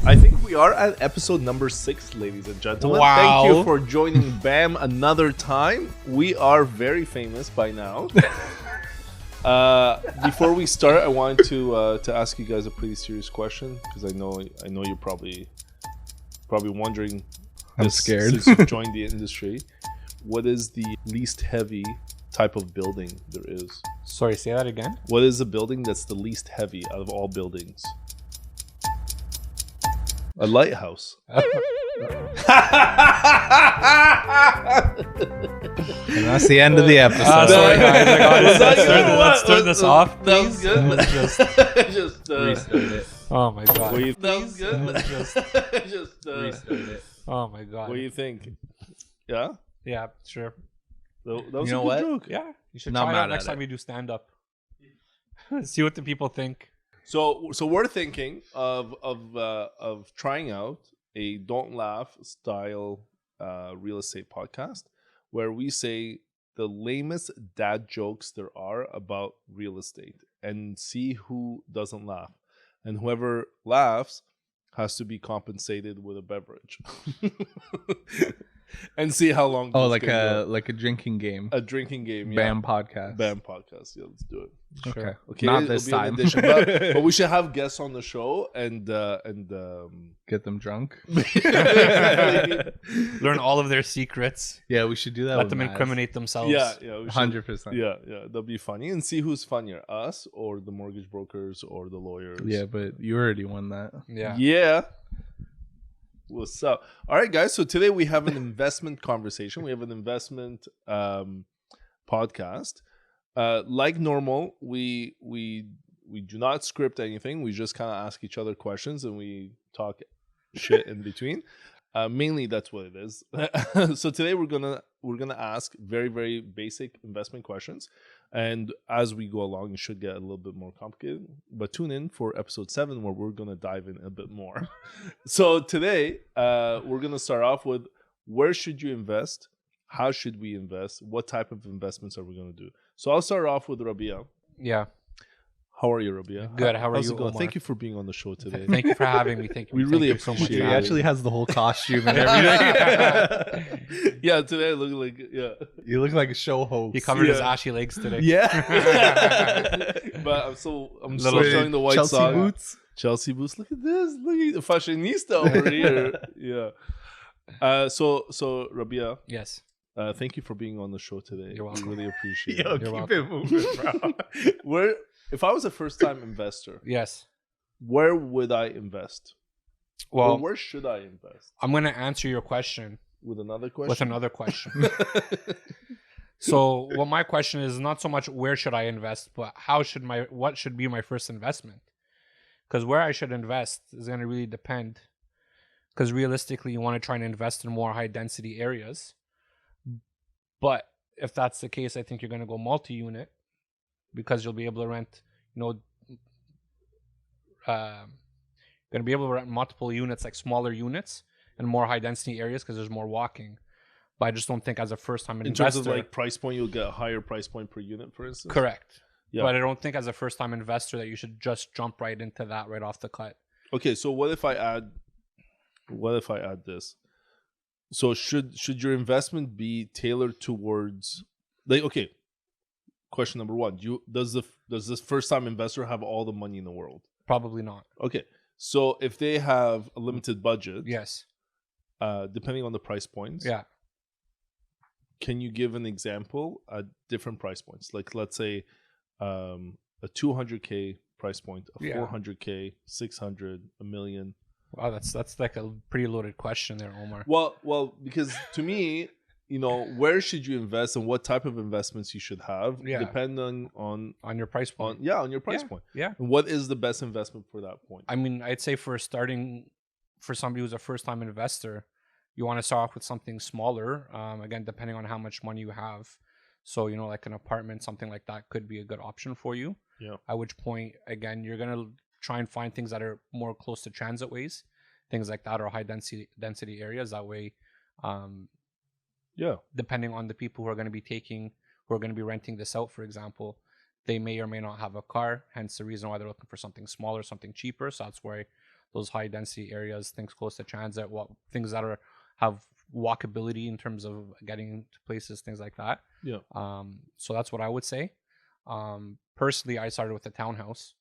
I think we are at episode number 6, ladies and gentlemen. Wow. Thank you for joining BAM another time. We are very famous by now. Before we start, I wanted to ask you guys a pretty serious question, because I know you're probably wondering. I'm scared. Since you joined the industry, what is the least heavy type of building there is? Sorry, say that again. What is the building that's the least heavy out of all buildings? A lighthouse. And that's the end of the episode. Sorry, guys. I got it. Let's turn this off, That was please. good. Let's just Just Restart it. Oh my god. what do you, that was good. Let's just Just Restart it. Oh my god. what do you think? Yeah, Yeah, sure. that was You know a good what? joke. Yeah, you should Not try it mad out next at time it. you do stand up. See what the people think. So we're thinking of trying out a Don't Laugh style real estate podcast where we say the lamest dad jokes there are about real estate and see who doesn't laugh, and whoever laughs has to be compensated with a beverage. And see how long. Oh, this can go. like a drinking game. A drinking game. Yeah. BAMPodcast. BAMPodcast. Yeah, let's do it. Okay. Okay, Not it'll this be an time. addition, but we should have guests on the show and Get them drunk. Learn all of their secrets. Yeah, we should do that. Let with them Maz. incriminate themselves. yeah, we should. 100%. Yeah, that'll be funny, and see who's funnier, us or the mortgage brokers or the lawyers. Yeah, but you already won that. Yeah. What's up? All right, guys. So today we have an investment conversation. We have an investment podcast. Like normal, we do not script anything. We just kind of ask each other questions and we talk shit in between. Mainly that's what it is. So today we're gonna ask very, very basic investment questions, and as we go along, it should get a little bit more complicated. But tune in for episode 7 where we're gonna dive in a bit more. So today we're gonna start off with where should you invest, how should we invest, what type of investments are we gonna do. So I'll start off with Rabieh. Yeah. How are you, Rabieh? Good. How are How's you, it going? Omar? Thank you for being on the show today. Thank you for having me. Thank you. We Thank really you so much. appreciate He it. for actually has the whole costume and Yeah, everything. today I look like You look like a show host. He covered his Yeah. ashy legs today. Yeah. But I'm still Little showing the white Chelsea sock. boots. Chelsea boots. Look at this. Look at the fashionista over here. Yeah. So Rabieh, Yes. thank you for being on the show today. You're welcome. We really appreciate Yo, it. You're keep welcome. it moving, bro. If I was a first-time investor, Yes. where would I invest? Or Well, where should I invest? I'm going to answer your question With another question. with another question. So, well, my question is not so much where should I invest, but what should be my first investment? Because where I should invest is going to really depend. Because realistically, you want to try and invest in more high density areas. But if that's the case, I think you're going to go multi-unit because you'll be able to rent, going to be able to rent multiple units, like smaller units and more high density areas because there's more walking. But I just don't think as a first time In investor. terms of like price point, you'll get a higher price point per unit, for instance. Correct. Yeah. But I don't think as a first time investor that you should just jump right into that right off the cut. Okay, so what if I add this? So should your investment be tailored towards question number 1, does this first time investor have all the money in the world? Probably not. Okay. So if they have a limited budget, Yes. depending on the price points, Yeah. can you give an example at different price points? Like let's say a 200K price point, a Yeah. 400K, 600, a million. Wow, that's like a pretty loaded question there, Omar. Well, because to me, where should you invest and what type of investments you should have, Yeah. depending on On your price point. on your price point. Yeah. And what is the best investment for that point? I mean, I'd say for somebody who's a first time investor, you want to start off with something smaller. Again, depending on how much money you have. So, like an apartment, something like that could be a good option for you. Yeah. At which point, again, you're going to try and find things that are more close to transit ways, things like that, or high density areas. That way, depending on the people who are going to be renting this out, for example, they may or may not have a car, hence the reason why they're looking for something smaller, something cheaper. So that's why those high density areas, things close to transit, things that have walkability in terms of getting to places, things like that. Yeah. So that's what I would say. Personally, I started with a townhouse,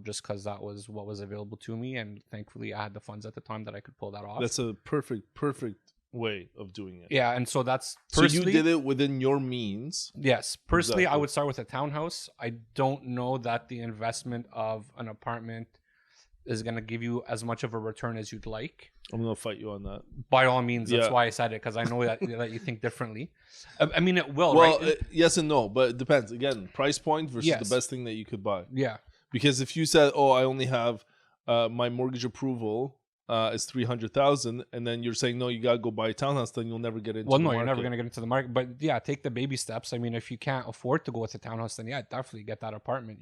just because that was what was available to me, and thankfully I had the funds at the time that I could pull that off. That's a perfect way of doing it. Yeah, and so that's So you did it within your means. Yes, personally, Exactly. I would start with a townhouse. I don't know that the investment of an apartment is going to give you as much of a return as you'd like. I'm gonna fight you on that. By all means, that's Yeah. why I said it, because I know that you think differently. I mean, it will, Well, right? yes and no, but it depends. Again, price point versus Yes. the best thing that you could buy. Yeah, Because if you said, "Oh, I only have my mortgage approval is 300,000," and then you're saying, "No, you gotta go buy a townhouse," then you'll never get into. well, the no, market. you're never going to get into the market. But yeah, take the baby steps. I mean, if you can't afford to go with a townhouse, then yeah, definitely get that apartment.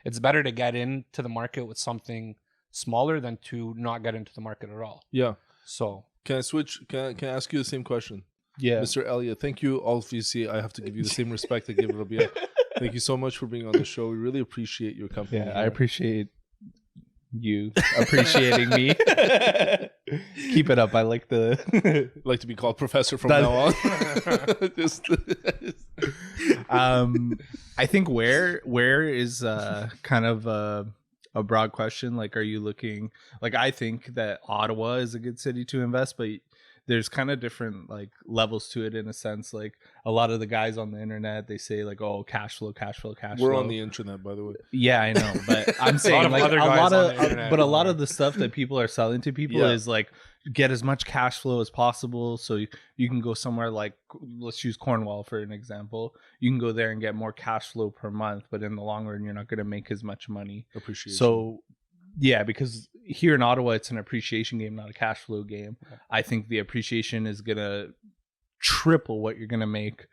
It's better to get into the market with something smaller than to not get into the market at all. Yeah. So Can I switch? Can I ask you the same question, Yeah. Mr. Elliott? Thank you. Obviously, I have to give you the same respect I give Rabieh. Thank you so much for being on the show. We really appreciate your company. Yeah, I here. appreciate you appreciating me. Keep it up. I like the. I'd like to be called professor from That- now on. Just- I think where is kind of a broad question. Like, are you looking? Like, I think that Ottawa is a good city to invest, but there's kind of different like levels to it in a sense. Like a lot of the guys on the internet, they say like, "Oh, cash flow, cash flow, cash We're flow." on the internet, by the way. Yeah, I know, but I'm saying of like other a guys lot on of, the internet but a out lot there. of the stuff that people are selling to people Yeah. is like get as much cash flow as possible. So you can go somewhere like, let's use Cornwall for an example. You can go there and get more cash flow per month, but in the long run, you're not going to make as much money. Appreciation. So yeah, because here in Ottawa, it's an appreciation game, not a cash flow game. I think the appreciation is going to triple what you're going to make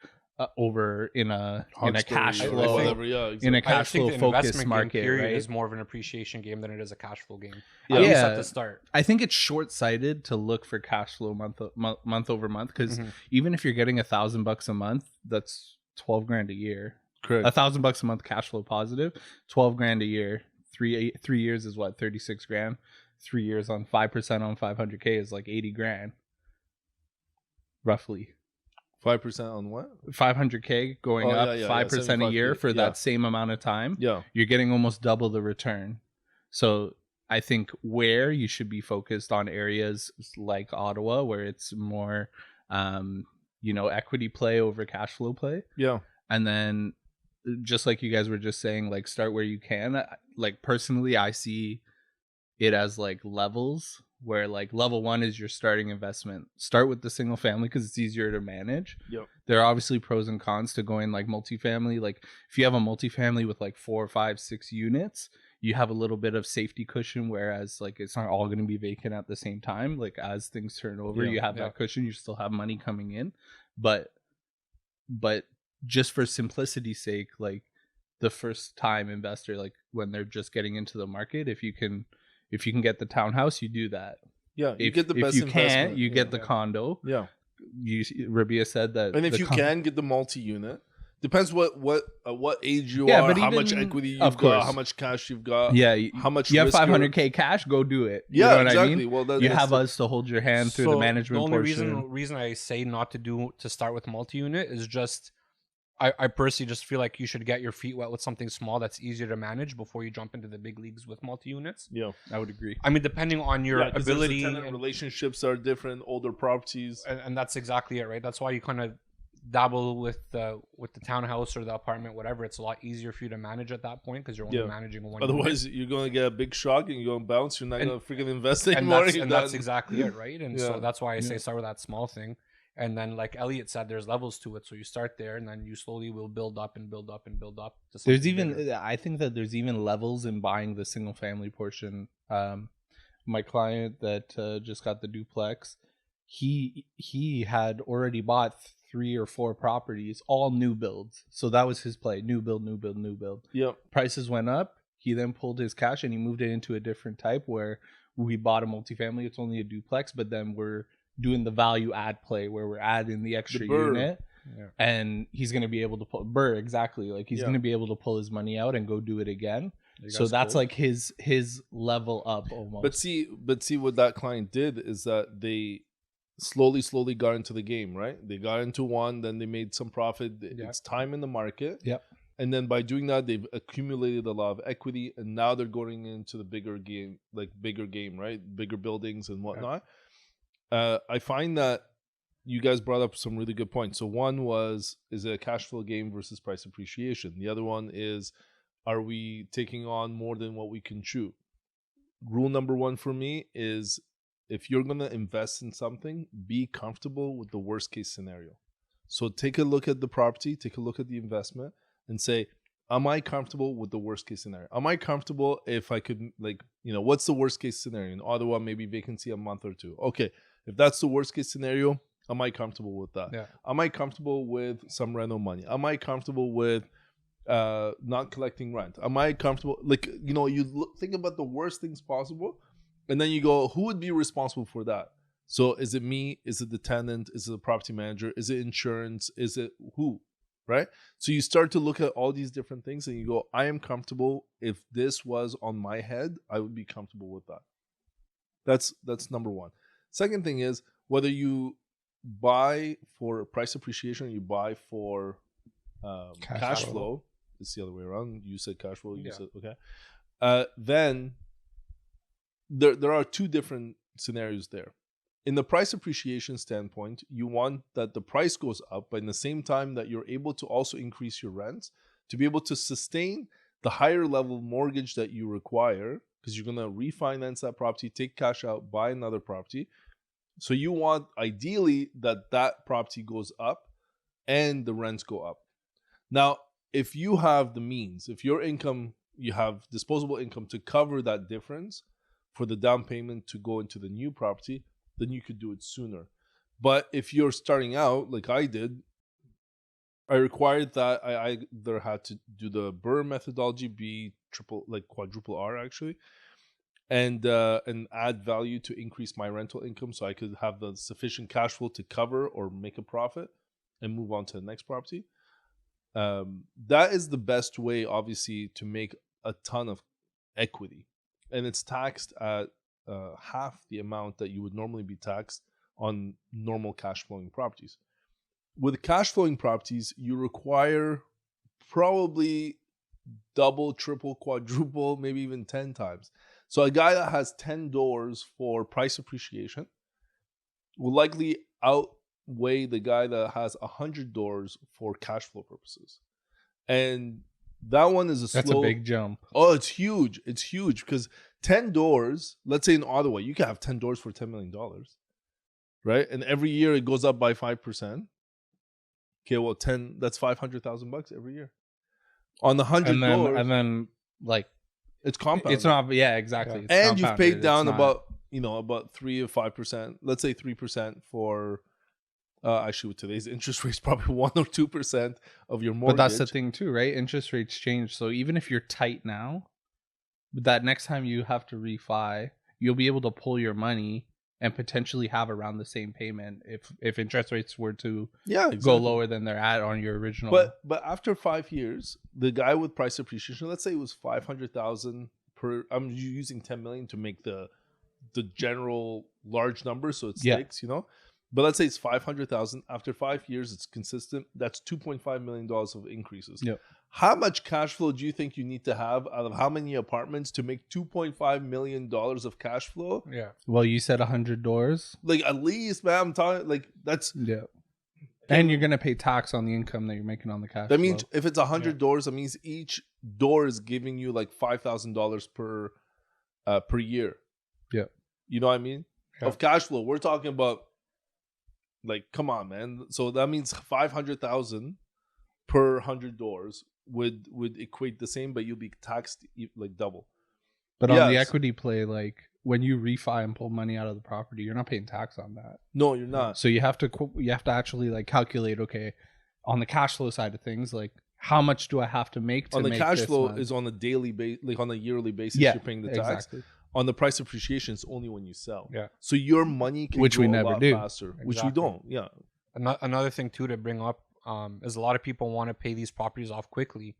over in a cash Hardstory or flow. whatever. Yeah, exactly. In a I cash think flow the focused investment market, game period right? is more of an appreciation game than it is a cash flow game. Yeah. At least Yeah. at the start. I think it's short-sighted to look for cash flow month over month, because Mhm. even if you're getting $1,000 a month, that's 12 grand a year. Correct. $1,000 a month cash flow positive, 12 grand a year. 3 years is what, 36 grand. 3 years on 5% on 500K is like 80 grand, roughly. 5% on what? 500K going Oh, up yeah, yeah, 5% a year 75K, for yeah. that same amount of time. Yeah. You're getting almost double the return. So I think where you should be focused on areas like Ottawa, where it's more, equity play over cash flow play. Yeah. And then just like you guys were just saying, like start where you can. Like personally, I see it as like levels, where like level 1 is your starting investment. Start with the single family because it's easier to manage. Yep. There are obviously pros and cons to going like multifamily. Like if you have a multifamily with like 4, 5, 6 units, you have a little bit of safety cushion, whereas like it's not all going to be vacant at the same time. Like as things turn over, Yeah, you have that cushion. You still have money coming in, but just for simplicity's sake, like the first time investor, like when they're just getting into the market, if you can get the townhouse, you do that. Yeah. You If get the best if you investment. can't, you Yeah. get the condo. Yeah. Rabieh said that. And if you can get the multi-unit, depends what age you Yeah, are, but how much even- equity you've of got, course. how much cash you've got, yeah, how much you have risk you're- 500K cash, go do it. You Yeah, know what exactly. I mean? Well, You that's have the- us to hold your hand through the So management the only portion. reason I say not to start with multi-unit is just I personally just feel like you should get your feet wet with something small that's easier to manage before you jump into the big leagues with multi-units. Yeah. I would agree. I mean, depending on your Yeah, 'cause there's the ability, tenant and, relationships are different, older properties. and that's exactly it, right? That's why you kind of dabble with the townhouse or the apartment, whatever. It's a lot easier for you to manage at that point because you're only Yeah. managing one. Otherwise, you're going to get a big shock and you're going to bounce. You're not And- going to freaking invest unit. anymore. and that's exactly it, right? And Yeah. so that's why I say Yeah. start with that small thing. And then, like Elliott said, there's levels to it. So you start there, and then you slowly will build up and build up and build up. To There's something even, bigger. I think that there's even levels in buying the single family portion. My client that just got the duplex, he had already bought 3 or 4 properties, all new builds. So that was his play: new build, new build, new build. Yep. Prices went up. He then pulled his cash and he moved it into a different type where we bought a multifamily. It's only a duplex, but then we're doing the value add play where we're adding the extra burr. unit. Yeah. And he's going to be able to pull exactly, like he's Yeah. going to be able to pull his money out and go do it again. So that's like his level up almost. But see what that client did is that they slowly got into the game, right? They got into one, then they made some profit. It's time in the market. Yep. And then by doing that, they've accumulated a lot of equity, and now they're going into the bigger game, right? Bigger buildings and whatnot. I find that you guys brought up some really good points. So one is it a cash flow game versus price appreciation? The other one is, are we taking on more than what we can chew? Rule number one for me is, if you're going to invest in something, be comfortable with the worst case scenario. So take a look at the property, take a look at the investment, and say, am I comfortable with the worst case scenario? Am I comfortable if I could, what's the worst case scenario? In Ottawa, maybe vacancy a month or two. Okay, if that's the worst case scenario, am I comfortable with that? Yeah. Am I comfortable with some rental money? Am I comfortable with not collecting rent? Am I comfortable? Think about the worst things possible, and then you go, who would be responsible for that? So is it me? Is it the tenant? Is it the property manager? Is it insurance? Is it who? Right? So you start to look at all these different things and you go, I am comfortable. If this was on my head, I would be comfortable with that. That's number one. Second thing is, whether you buy for price appreciation or you buy for cash flow, it's the other way around. You said cash flow, you said, okay. Then there are two different scenarios there. In the price appreciation standpoint, you want that the price goes up, but in the same time that you're able to also increase your rents to be able to sustain the higher level mortgage that you require, because you're going to refinance that property, take cash out, buy another property. So you want ideally that property goes up and the rents go up. Now, if you have the means, if your income, you have disposable income to cover that difference for the down payment to go into the new property, then you could do it sooner. But if you're starting out, like I did, I required that I either had to do the BRRRR methodology, be quadruple R actually, and add value to increase my rental income so I could have the sufficient cash flow to cover or make a profit and move on to the next property. That is the best way, obviously, to make a ton of equity. And it's taxed at half the amount that you would normally be taxed on normal cash flowing properties. With cash flowing properties, you require probably double, triple, quadruple, maybe even 10 times. So a guy that has 10 doors for price appreciation will likely outweigh the guy that has 100 doors for cash flow purposes. And that one is That's a big jump. Oh, it's huge. It's huge because 10 doors, let's say in Ottawa, you can have 10 doors for $10 million, right? And every year it goes up by 5%. Okay, well, 10, that's $500,000 every year. On the 100 doors. And then, it's compounded. It's not, yeah, exactly. Yeah. And you've paid down about 3 or 5%, let's say 3% for, actually with today's interest rates, probably 1 or 2% of your mortgage. But that's the thing too, right? Interest rates change. So even if you're tight now, that next time you have to refi, you'll be able to pull your money and potentially have around the same payment if interest rates were to go lower than they're at on your original. But after 5 years, the guy with price appreciation, let's say it was 500,000 per. I'm using 10 million to make the general large number, so it sticks, But let's say it's 500,000. After 5 years, it's consistent. That's $2.5 million of increases. Yep. How much cash flow do you think you need to have out of how many apartments to make $2.5 million of cash flow? Yeah. Well, you said 100 doors. At least, man, I'm talking that's. Yeah. And you're going to pay tax on the income that you're making on the cash flow. That means if it's 100 doors, that means each door is giving you $5,000 per year. Yeah. You know what I mean? Yeah. Of cash flow. We're talking about come on, man. So that means 500,000 per 100 doors would equate the same, but you'll be taxed double. But on the equity play, when you refi and pull money out of the property, you're not paying tax on that. No, you're not. So you have to actually calculate, okay, on the cash flow side of things, how much do I have to make to on the make cash this flow month? Is on a daily basis, on a yearly basis, you're paying the tax. Exactly. On the price appreciation, it's only when you sell. Yeah. So your money can which go we a never lot do. faster, Exactly. which we don't. Yeah. Another thing too to bring up is a lot of people want to pay these properties off quickly,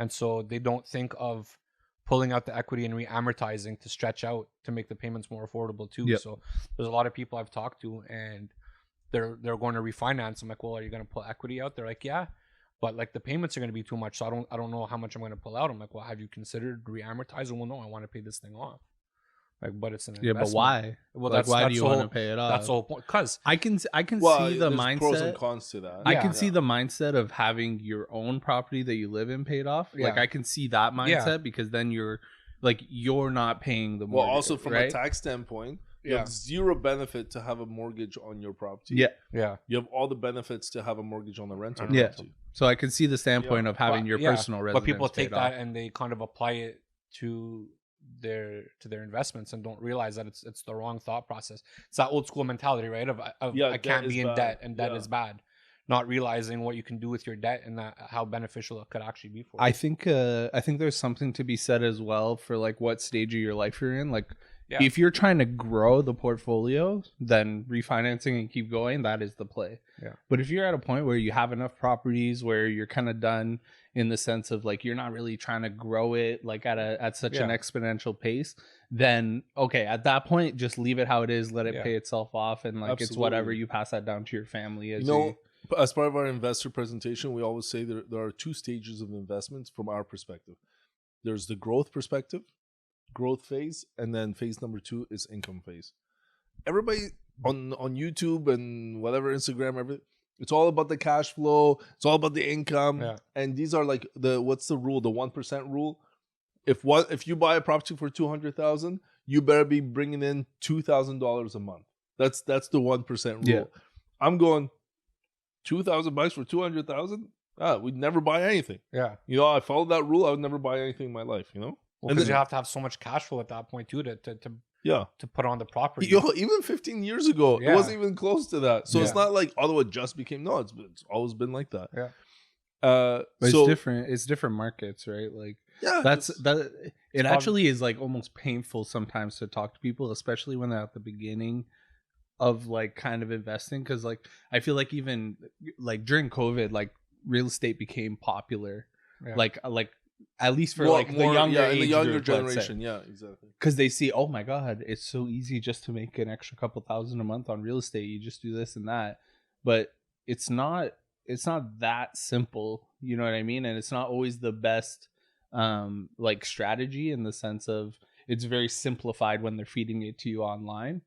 and so they don't think of pulling out the equity and re-amortizing to stretch out to make the payments more affordable too. Yep. So there's a lot of people I've talked to, and they're going to refinance. I'm like, well, are you going to pull equity out? They're like, yeah, but like the payments are going to be too much, so I don't know how much I'm going to pull out. I'm like, well, have you considered re-amortizing? Well, no, I want to pay this thing off. Like, but it's an investment. But why? Well, like, why do that's you the want whole- to pay it off? That's the whole point. Because I can see the there's mindset. pros and cons to that. I Yeah. can see the mindset of having your own property that you live in paid off. Like, Yeah. I can see that mindset because then you're not paying the mortgage. Well, also from right? a tax standpoint, you Yeah. have zero benefit to have a mortgage on your property. Yeah. yeah, You have all the benefits to have a mortgage on the rental Yeah. property. So I can see the standpoint of having But- your yeah, personal residence. but people take paid that off. and they kind of apply it to their investments and don't realize that it's the wrong thought process. It's that old school mentality, right? Of Yeah, I can't debt be is in bad. debt and debt Yeah. is bad. Not realizing what you can do with your debt and that how beneficial it could actually be for you. I think there's something to be said as well for like what stage of your life you're in. Like Yeah. if you're trying to grow the portfolio, then refinancing and keep going, that is the play. Yeah. But if you're at a point where you have enough properties where you're kind of done in the sense of like you're not really trying to grow it like at such an Yeah. exponential pace, then okay, at that point just leave it how it is, let it Yeah. pay itself off, and like it's whatever, Absolutely. you pass that down to your family as You know, as part of our investor presentation, we always say there are two stages of investments from our perspective. There's the growth perspective, growth phase, and then phase number 2 is income phase. Everybody on YouTube and whatever, Instagram, everything, it's all about the cash flow, it's all about the income. Yeah. And these are like what's the rule? The 1% rule. If you buy a property for $200,000, you better be bringing in $2,000 a month. That's the 1% rule. Yeah. I'm going $2,000 for $200,000. We'd never buy anything. yeah. You know, I followed that rule. I would never buy anything in my life. You know. Well, And because then- you have to have so much cash flow at that point too to Yeah. put on the property. Yo, even 15 years ago, Yeah. it wasn't even close to that. So it's Yeah. not like Ottawa just became. No, it's always been like that. Yeah. but So it's different. It's different markets, right? Like yeah, that's it's- that. It prob- actually is like almost painful sometimes to talk to people, especially when they're at the beginning of like kind of investing, because like I feel like even like during COVID, like real estate became popular, Yeah. like at least for Well, like more- the younger yeah, in the age younger group, let's say. generation. Yeah, exactly. Because they see, oh my god, it's so easy just to make an extra couple thousand a month on real estate. You just do this and that, but it's not that simple. You know what I mean? And it's not always the best like strategy, in the sense of it's very simplified when they're feeding it to you online.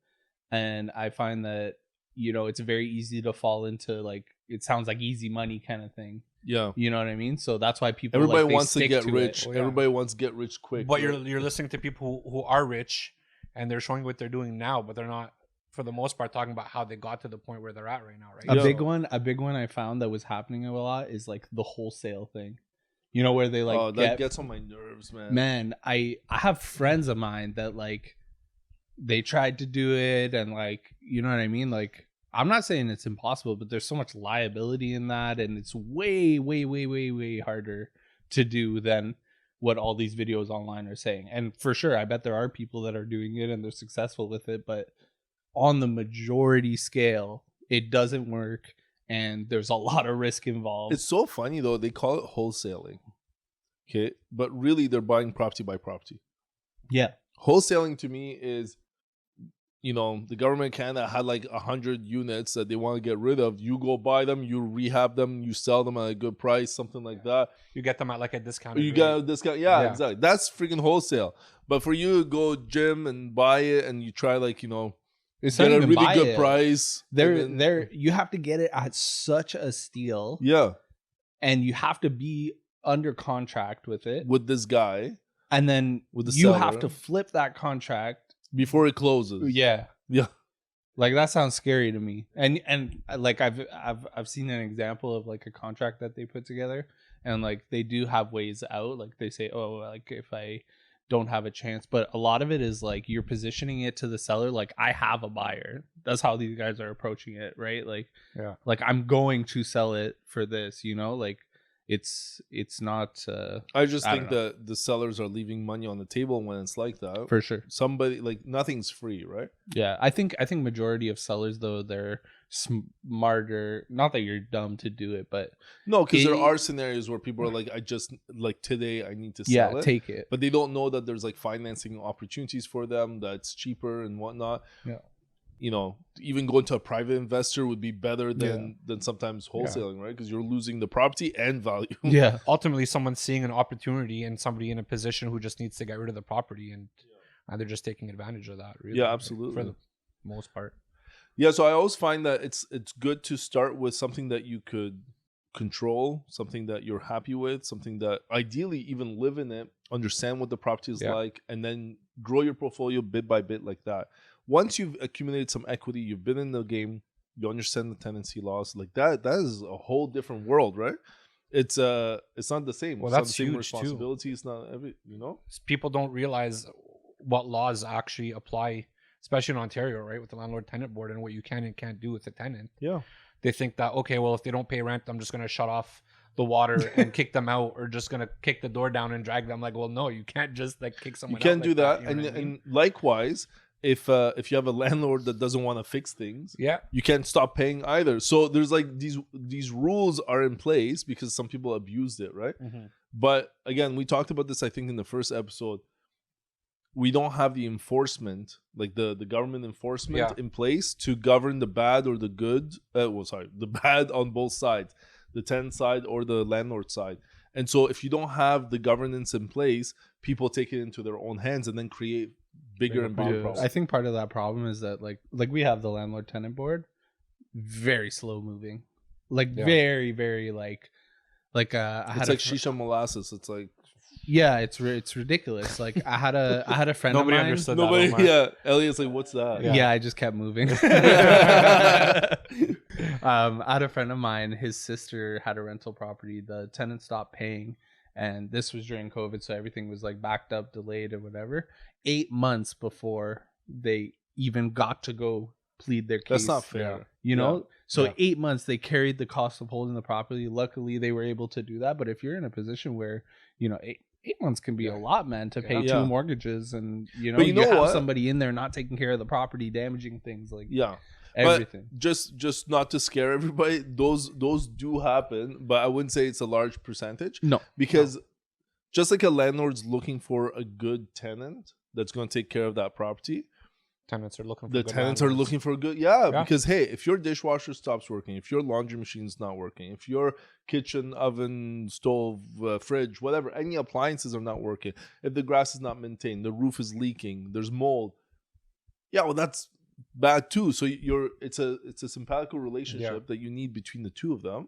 And I find that, you know, it's very easy to fall into like, it sounds like easy money kind of thing. Yeah. You know what I mean? So that's why people Everybody like, they wants to stick get to rich. it. Oh, yeah. Everybody wants to get rich quick. But right? you're listening to people who are rich and they're showing what they're doing now, but they're not, for the most part, talking about how they got to the point where they're at right now, right? A Yeah. big one I found that was happening a lot is like the wholesale thing. You know, where they like oh, that gets on my nerves, man. man, I have friends of mine that like they tried to do it, and like, you know what I mean? Like, I'm not saying it's impossible, but there's so much liability in that, and it's way, way, way, way, way harder to do than what all these videos online are saying. And for sure, I bet there are people that are doing it and they're successful with it, but on the majority scale, it doesn't work, and there's a lot of risk involved. It's so funny though. They call it wholesaling. Okay, but really they're buying property by property. yeah. Wholesaling to me is, you know, the government of Canada had like 100 units that they want to get rid of. You go buy them, you rehab them, you sell them at a good price, something like that. You get them at like a discount. You get a discount. Yeah, Yeah. exactly. That's freaking wholesale. But for you to go gym and buy it and you try like, you know, It's get not a even really buy good it. price. and then- You have to get it at such a steal, Yeah, and you have to be under contract with it, with this guy and then with the you have seller. to flip that contract. before it closes. Yeah, Yeah. like that sounds scary to me. And like I've seen an example of like a contract that they put together, and like they do have ways out. Like they say, oh, like if I don't have a chance, but a lot of it is like you're positioning it to the seller like, I have a buyer. That's how these guys are approaching it, right? Like, Yeah. like I'm going to sell it for this, you know, like, it's not I just I think don't know. that the sellers are leaving money on the table when it's like that. For sure. Somebody, like, nothing's free, right? Yeah, I think majority of sellers, though, they're smarter. Not that you're dumb to do it, but No, because there It- are scenarios where people are like, I just, like, today I need to yeah, sell it. take it. But they don't know that there's like financing opportunities for them that's cheaper and whatnot. Yeah. You know, even going to a private investor would be better than sometimes wholesaling, right? Because you're losing the property and value. Yeah, Ultimately, someone's seeing an opportunity and somebody in a position who just needs to get rid of the property, and they're just taking advantage of that. Really, Yeah, absolutely. for the most part. Yeah, so I always find that it's good to start with something that you could control, something that you're happy with, something that ideally even live in it, understand what the property is like, and then grow your portfolio bit by bit like that. Once you've accumulated some equity, you've been in the game, you understand the tenancy laws, like that is a whole different world, right? It's not the same. Well, it's not that's the same huge, responsibility. It's not every, you know? People don't realize what laws actually apply, especially in Ontario, right, with the landlord-tenant board and what you can and can't do with the tenant. Yeah. They think that, okay, well, if they don't pay rent, I'm just going to shut off the water and kick them out, or just going to kick the door down and drag them. Like, well, no, you can't just like kick someone out. You can't do like that. you know what I mean? And likewise, if you have a landlord that doesn't want to fix things, Yeah. you can't stop paying either. So there's like these rules are in place because some people abused it, right? Mm-hmm. But again, we talked about this, I think, in the first episode. We don't have the enforcement, like the government enforcement in place to govern the bad or the good. The bad on both sides, the tenant side or the landlord side. And so if you don't have the governance in place, people take it into their own hands and then create bigger and bigger problems. I think part of that problem is that like we have the landlord tenant board, very slow moving, very very like It's like shisha molasses. It's like it's ridiculous. Like I had a friend Nobody of mine. understood nobody. that, Omar. Yeah, Elliott's like, what's that? Yeah, I just kept moving. I had a friend of mine, his sister had a rental property. The tenant stopped paying, and this was during COVID, so everything was like backed up, delayed, or whatever. 8 months before they even got to go plead their case. That's not fair. You know? Yeah. So 8 months they carried the cost of holding the property. Luckily they were able to do that. But if you're in a position where, you know, eight months can be a lot, man, to pay two mortgages, and you know, but you have somebody in there not taking care of the property, damaging things, like everything. But just not to scare everybody, those do happen, but I wouldn't say it's a large percentage. No. Because just like a landlord's looking for a good tenant that's going to take care of that property, Tenants are looking for the good tenants are landlords. looking for a good because hey, if your dishwasher stops working, if your laundry machine's not working, if your kitchen, oven, stove, fridge, whatever, any appliances are not working, if the grass is not maintained, the roof is leaking, there's mold, well, that's bad too. So it's a simpatico relationship that you need between the two of them,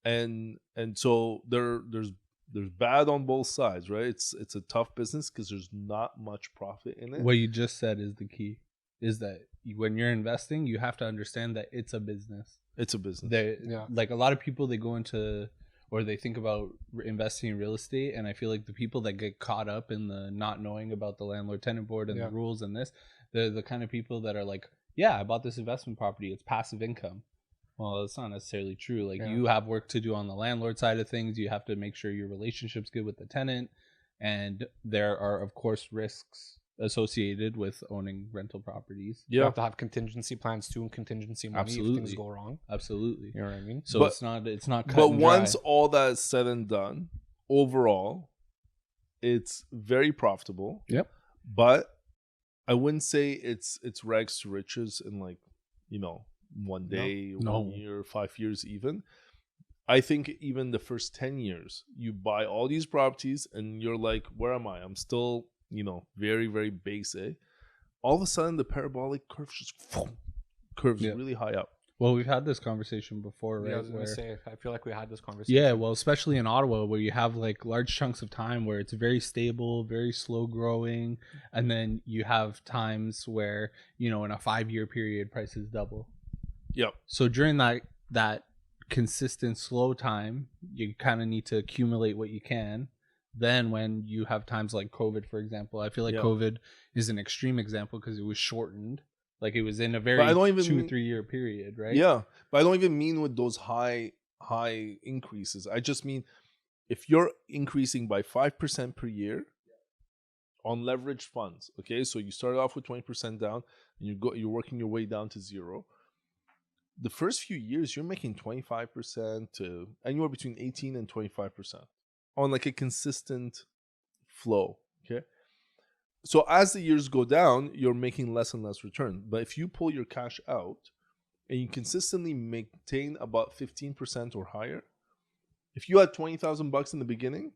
and so there's bad on both sides, right? It's a tough business because there's not much profit in it. What you just said is the key. Is that when you're investing, you have to understand that it's a business. It's a business. Like a lot of people, they go into or they think about investing in real estate, and I feel like the people that get caught up in the not knowing about the landlord tenant board and the rules and this, they're the kind of people that are like, I bought this investment property, it's passive income. Well, that's not necessarily true. Like you have work to do on the landlord side of things. You have to make sure your relationship's good with the tenant, and there are of course risks associated with owning rental properties. You have to have contingency plans too, and contingency money if things go wrong. Absolutely. You know what I mean? So it's not cut but and once dry. all that is said and done, overall it's very profitable. Yep. But I wouldn't say it's rags to riches in, like, you know, one day, 1 year, 5 years even. I think even the first 10 years, you buy all these properties and you're like, where am I? I'm still, you know, very, very basic. All of a sudden, the parabolic curve just curves really high up. Well, we've had this conversation before, right? Yeah, I was going to say, I feel like we had this conversation. Yeah, well, especially in Ottawa, where you have like large chunks of time where it's very stable, very slow growing. And then you have times where, you know, in a 5-year period, prices double. Yep. So during that consistent slow time, you kind of need to accumulate what you can. Then when you have times like COVID, for example, I feel like COVID is an extreme example because it was shortened. Like it was in a very 2-3 year period, right? Yeah, but I don't even mean with those high increases. I just mean if you're increasing by 5% per year on leveraged funds, okay, so you start off with 20% down, and you're working your way down to zero. The first few years, you're making 25% to anywhere between 18 and 25% on like a consistent flow, okay? So as the years go down, you're making less and less return. But if you pull your cash out and you consistently maintain about 15% or higher, if you had $20,000 in the beginning,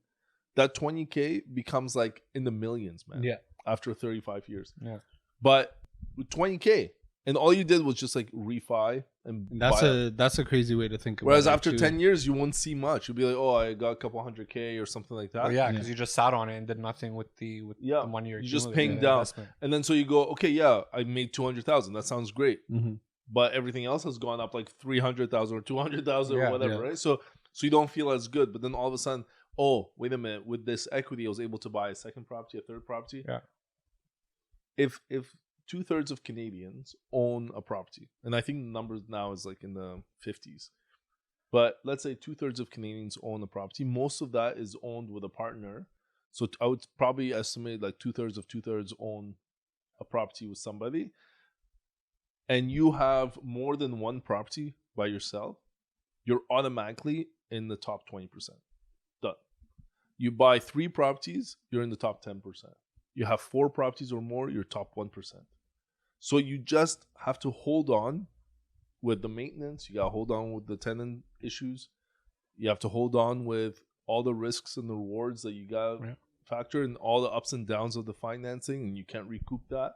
that 20K becomes like in the millions, man. Yeah. After 35 years. Yeah. But with 20K, and all you did was just like refi and that's a crazy way to think about whereas it. after too. 10 years, you won't see much. You'll be like, oh, I got a couple $100K or something like that. Well, yeah, because you just sat on it and did nothing with the money you're just accumulating paying in down. investment. And then so you go, okay, yeah, I made 200,000. That sounds great. Mm-hmm. But everything else has gone up like 300,000 or 200,000 or whatever, right? So you don't feel as good. But then all of a sudden, oh, wait a minute, with this equity, I was able to buy a second property, a third property. Yeah. If 2/3 of Canadians own a property, and I think the number now is like in the 50s, but let's say 2/3 of Canadians own a property, most of that is owned with a partner. So I would probably estimate like 2/3 of 2/3 own a property with somebody, and you have more than one property by yourself, you're automatically in the top 20%. Done. You buy 3 properties, you're in the top 10%. You have 4 properties or more, you're top 1%. So you just have to hold on with the maintenance. You got to hold on with the tenant issues. You have to hold on with all the risks and the rewards that you got to factor in, all the ups and downs of the financing, and you can't recoup that.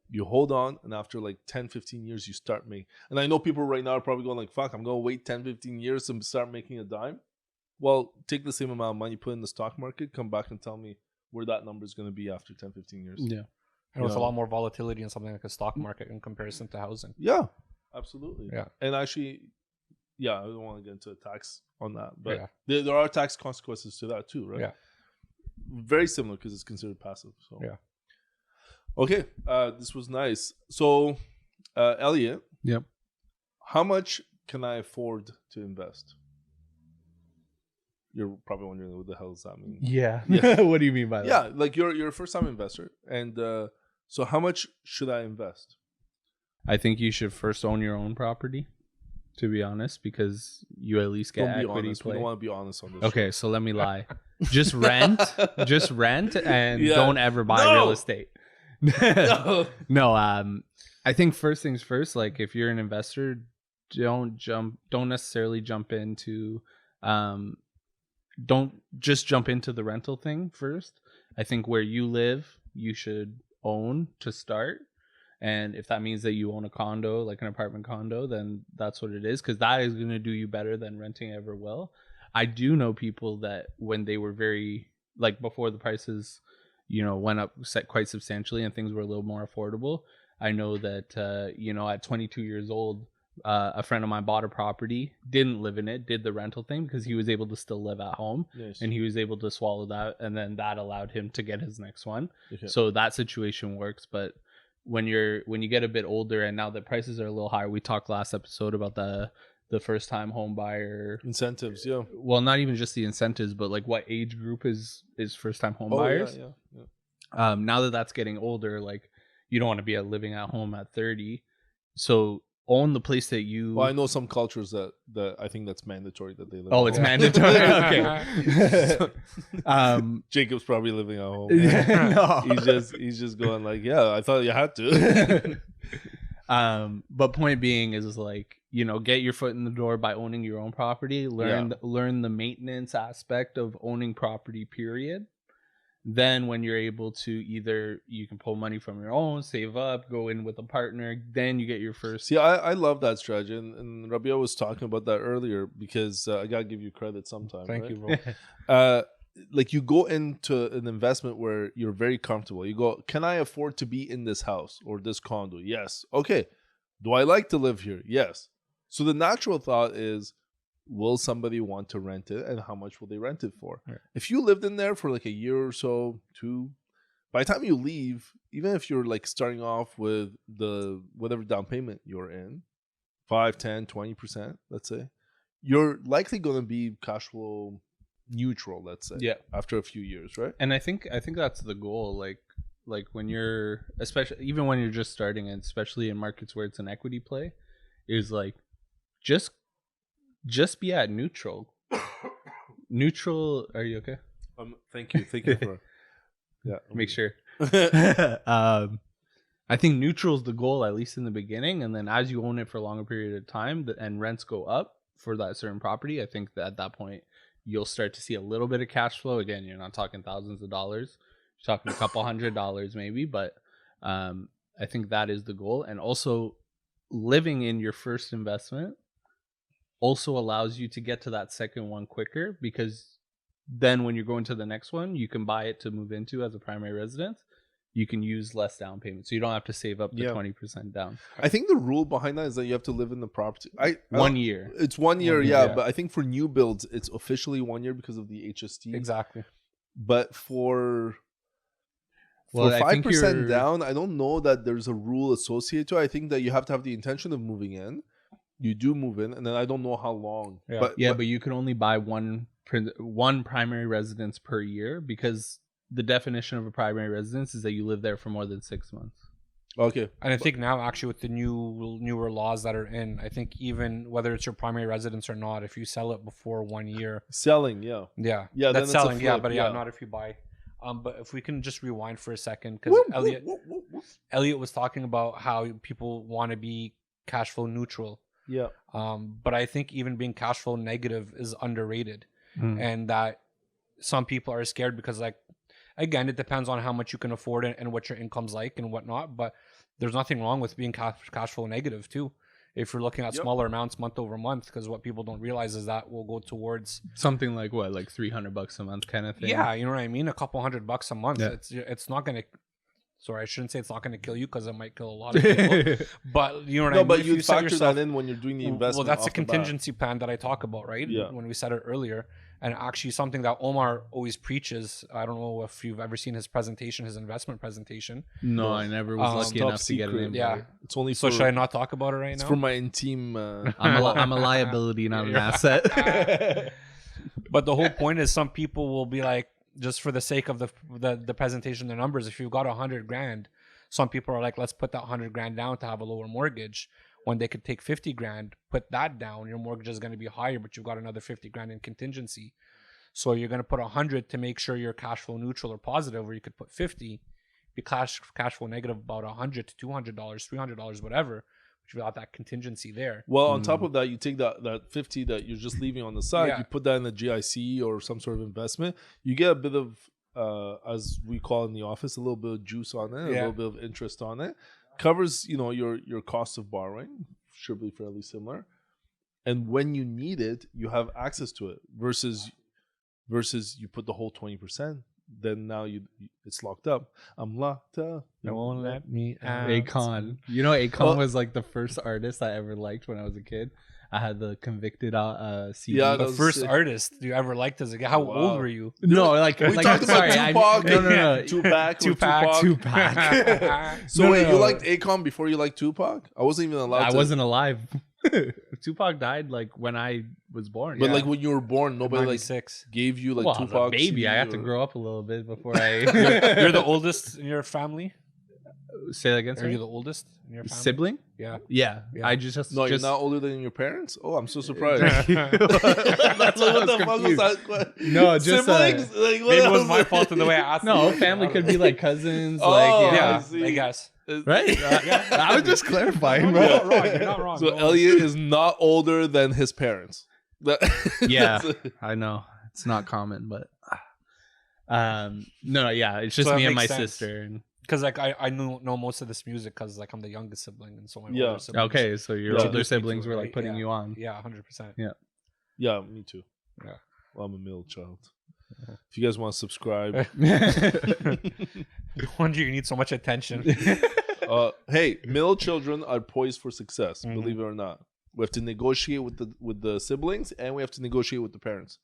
You hold on, and after like 10, 15 years, you start making. And I know people right now are probably going like, fuck, I'm going to wait 10, 15 years to start making a dime. Well, take the same amount of money, put it in the stock market, come back and tell me where that number is going to be after 10, 15 years. Yeah. And with a lot more volatility in something like a stock market in comparison to housing. Yeah, absolutely. Yeah. And actually, I don't want to get into a tax on that, but there are tax consequences to that too, right? Yeah. Very similar because it's considered passive. So yeah. Okay, this was nice. So, Elliott. Yep. How much can I afford to invest? You're probably wondering what the hell does that mean? Yeah. What do you mean by that? Yeah, like you're a first-time investor, and so how much should I invest? I think you should first own your own property, to be honest, because you at least get equity play. We don't want to be honest on this. Okay, so let me lie. Just rent, and don't ever buy real estate. No. I think first things first. Like if you're an investor, don't necessarily jump into don't just jump into the rental thing first. I think where you live, you should own to start. And if that means that you own a condo, like an apartment condo, then that's what it is, because that is going to do you better than renting ever will. I do know people that when they were very, like before the prices, went up quite substantially and things were a little more affordable. I know that, at 22 years old, a friend of mine bought a property, didn't live in it, did the rental thing because he was able to still live at home. Nice. And he was able to swallow that, and then that allowed him to get his next one. Okay. So that situation works. But when you get a bit older, and now the prices are a little higher, we talked last episode about the first time home buyer incentives. Yeah, well, not even just the incentives, but like what age group is first time home buyers. Yeah. Now that's getting older, like you don't want to be living at home at 30, so own the place that you. Well, I know some cultures that I think that's mandatory that they live. Oh, it's mandatory. Okay. Jacob's probably living at home. No. He's just going like, yeah, I thought you had to. But point being is like, get your foot in the door by owning your own property. Learn the maintenance aspect of owning property. Period. Then when you're able to either you can pull money from your own, save up, go in with a partner, then you get your first. See, I love that strategy. And Rabieh was talking about that earlier because I got to give you credit sometime. Thank you, bro. Like you go into an investment where you're very comfortable. You go, can I afford to be in this house or this condo? Yes. Okay. Do I like to live here? Yes. So the natural thought is, will somebody want to rent it, and how much will they rent it for? Right. If you lived in there for like a year or so, 2, by the time you leave, even if you're like starting off with the whatever down payment you're in, 5, 10, 20%, let's say, you're likely going to be cash flow neutral, let's say. Yeah. After a few years, right? And I think that's the goal. Like when you're, especially even when you're just starting, and especially in markets where it's an equity play, is like just be at neutral. Neutral. Are you okay? Thank you for. Yeah. Make sure. I think neutral is the goal, at least in the beginning, and then as you own it for a longer period of time, and rents go up for that certain property, I think that at that point you'll start to see a little bit of cash flow. Again, you're not talking thousands of dollars, you're talking a couple $100 maybe, but I think that is the goal. And also, living in your first investment also allows you to get to that second one quicker, because then when you're going to the next one, you can buy it to move into as a primary residence. You can use less down payment, so you don't have to save up the 20% down. I think the rule behind that is that you have to live in the property. 1 year. It's 1 year, yeah. But I think for new builds, it's officially 1 year because of the HST. Exactly. But for 5% down, I don't know that there's a rule associated to it. I think that you have to have the intention of moving in. You do move in, and then I don't know how long. Yeah. But you can only buy one primary residence per year, because the definition of a primary residence is that you live there for more than 6 months. Okay. And I think now, actually, with the newer laws that are in, I think even whether it's your primary residence or not, if you sell it before 1 year, selling, yeah, then that's selling, it's a flip, but not if you buy. But if we can just rewind for a second, because Elliott was talking about how people want to be cash flow neutral. Yeah. But I think even being cash flow negative is underrated, and that some people are scared because, like, again, it depends on how much you can afford and what your income's like and whatnot. But there's nothing wrong with being cash flow negative too, if you're looking at smaller amounts month over month, because what people don't realize is that will go towards something like what, like $300 a month kind of thing. Yeah, you know what I mean. A couple $100 a month. Yeah. It's not gonna. Sorry, I shouldn't say it's not going to kill you, because it might kill a lot of people. But you know what I mean? But you factor that in when you're doing the investment. Well, that's a contingency plan that I talk about, right? Yeah. When we said it earlier. And actually something that Omar always preaches. I don't know if you've ever seen his presentation, his investment presentation. No, I never was lucky enough to get it in. Yeah. It's only so should I not talk about it right now? It's for my intim... I'm a liability, not an asset. But the whole point is, some people will be like, just for the sake of the presentation, the numbers, if you've got $100,000, some people are like, let's put that $100,000 down to have a lower mortgage, when they could take $50,000, put that down, your mortgage is going to be higher, but you've got another $50,000 in contingency. So you're going to put 100 to make sure you're cash flow neutral or positive, or you could put 50, be cash flow negative about $100 to $200, $300, whatever. But you've got that contingency there. Well, on top of that, you take that 50 that you're just leaving on the side, you put that in a GIC or some sort of investment. You get a bit of, as we call in the office, a little bit of juice on it, a little bit of interest on it. Covers, your cost of borrowing, should be fairly similar. And when you need it, you have access to it. Versus you put the whole 20%. Then now it's locked up. I'm locked up. No one let me out. Akon. Akon was like the first artist I ever liked when I was a kid. I had the Convicted CD. Yeah, the first artist you ever liked as a kid. How old were you? No, like we talked about Tupac. No. Tupac. So wait, you liked Akon before you liked Tupac? I wasn't even allowed. I wasn't alive. Tupac died like when I was born. But like when you were born, nobody like gave you like Tupac. Baby, I have to grow up a little bit before I. You're the oldest in your family. Say that again. Are you the oldest in your family? Sibling? Yeah. I just you're not older than your parents. Oh, I'm so surprised. That's what the fuck was that? No, just siblings. Maybe it was my fault in the way I asked. No, family could be like cousins. I guess. Right? I was just clarifying. You're not wrong. So Elliott is not older than his parents. Yeah, I know it's not common, but it's just me and my sister. Because like I know most of this music because like I'm the youngest sibling, and so my older siblings. Okay, so your older siblings were like putting you on. Yeah, 100%. Yeah, me too. Yeah, well, I'm a middle child. If you guys want to subscribe, no wonder you need so much attention. Hey, middle children are poised for success. Believe it or not, we have to negotiate with the siblings, and we have to negotiate with the parents.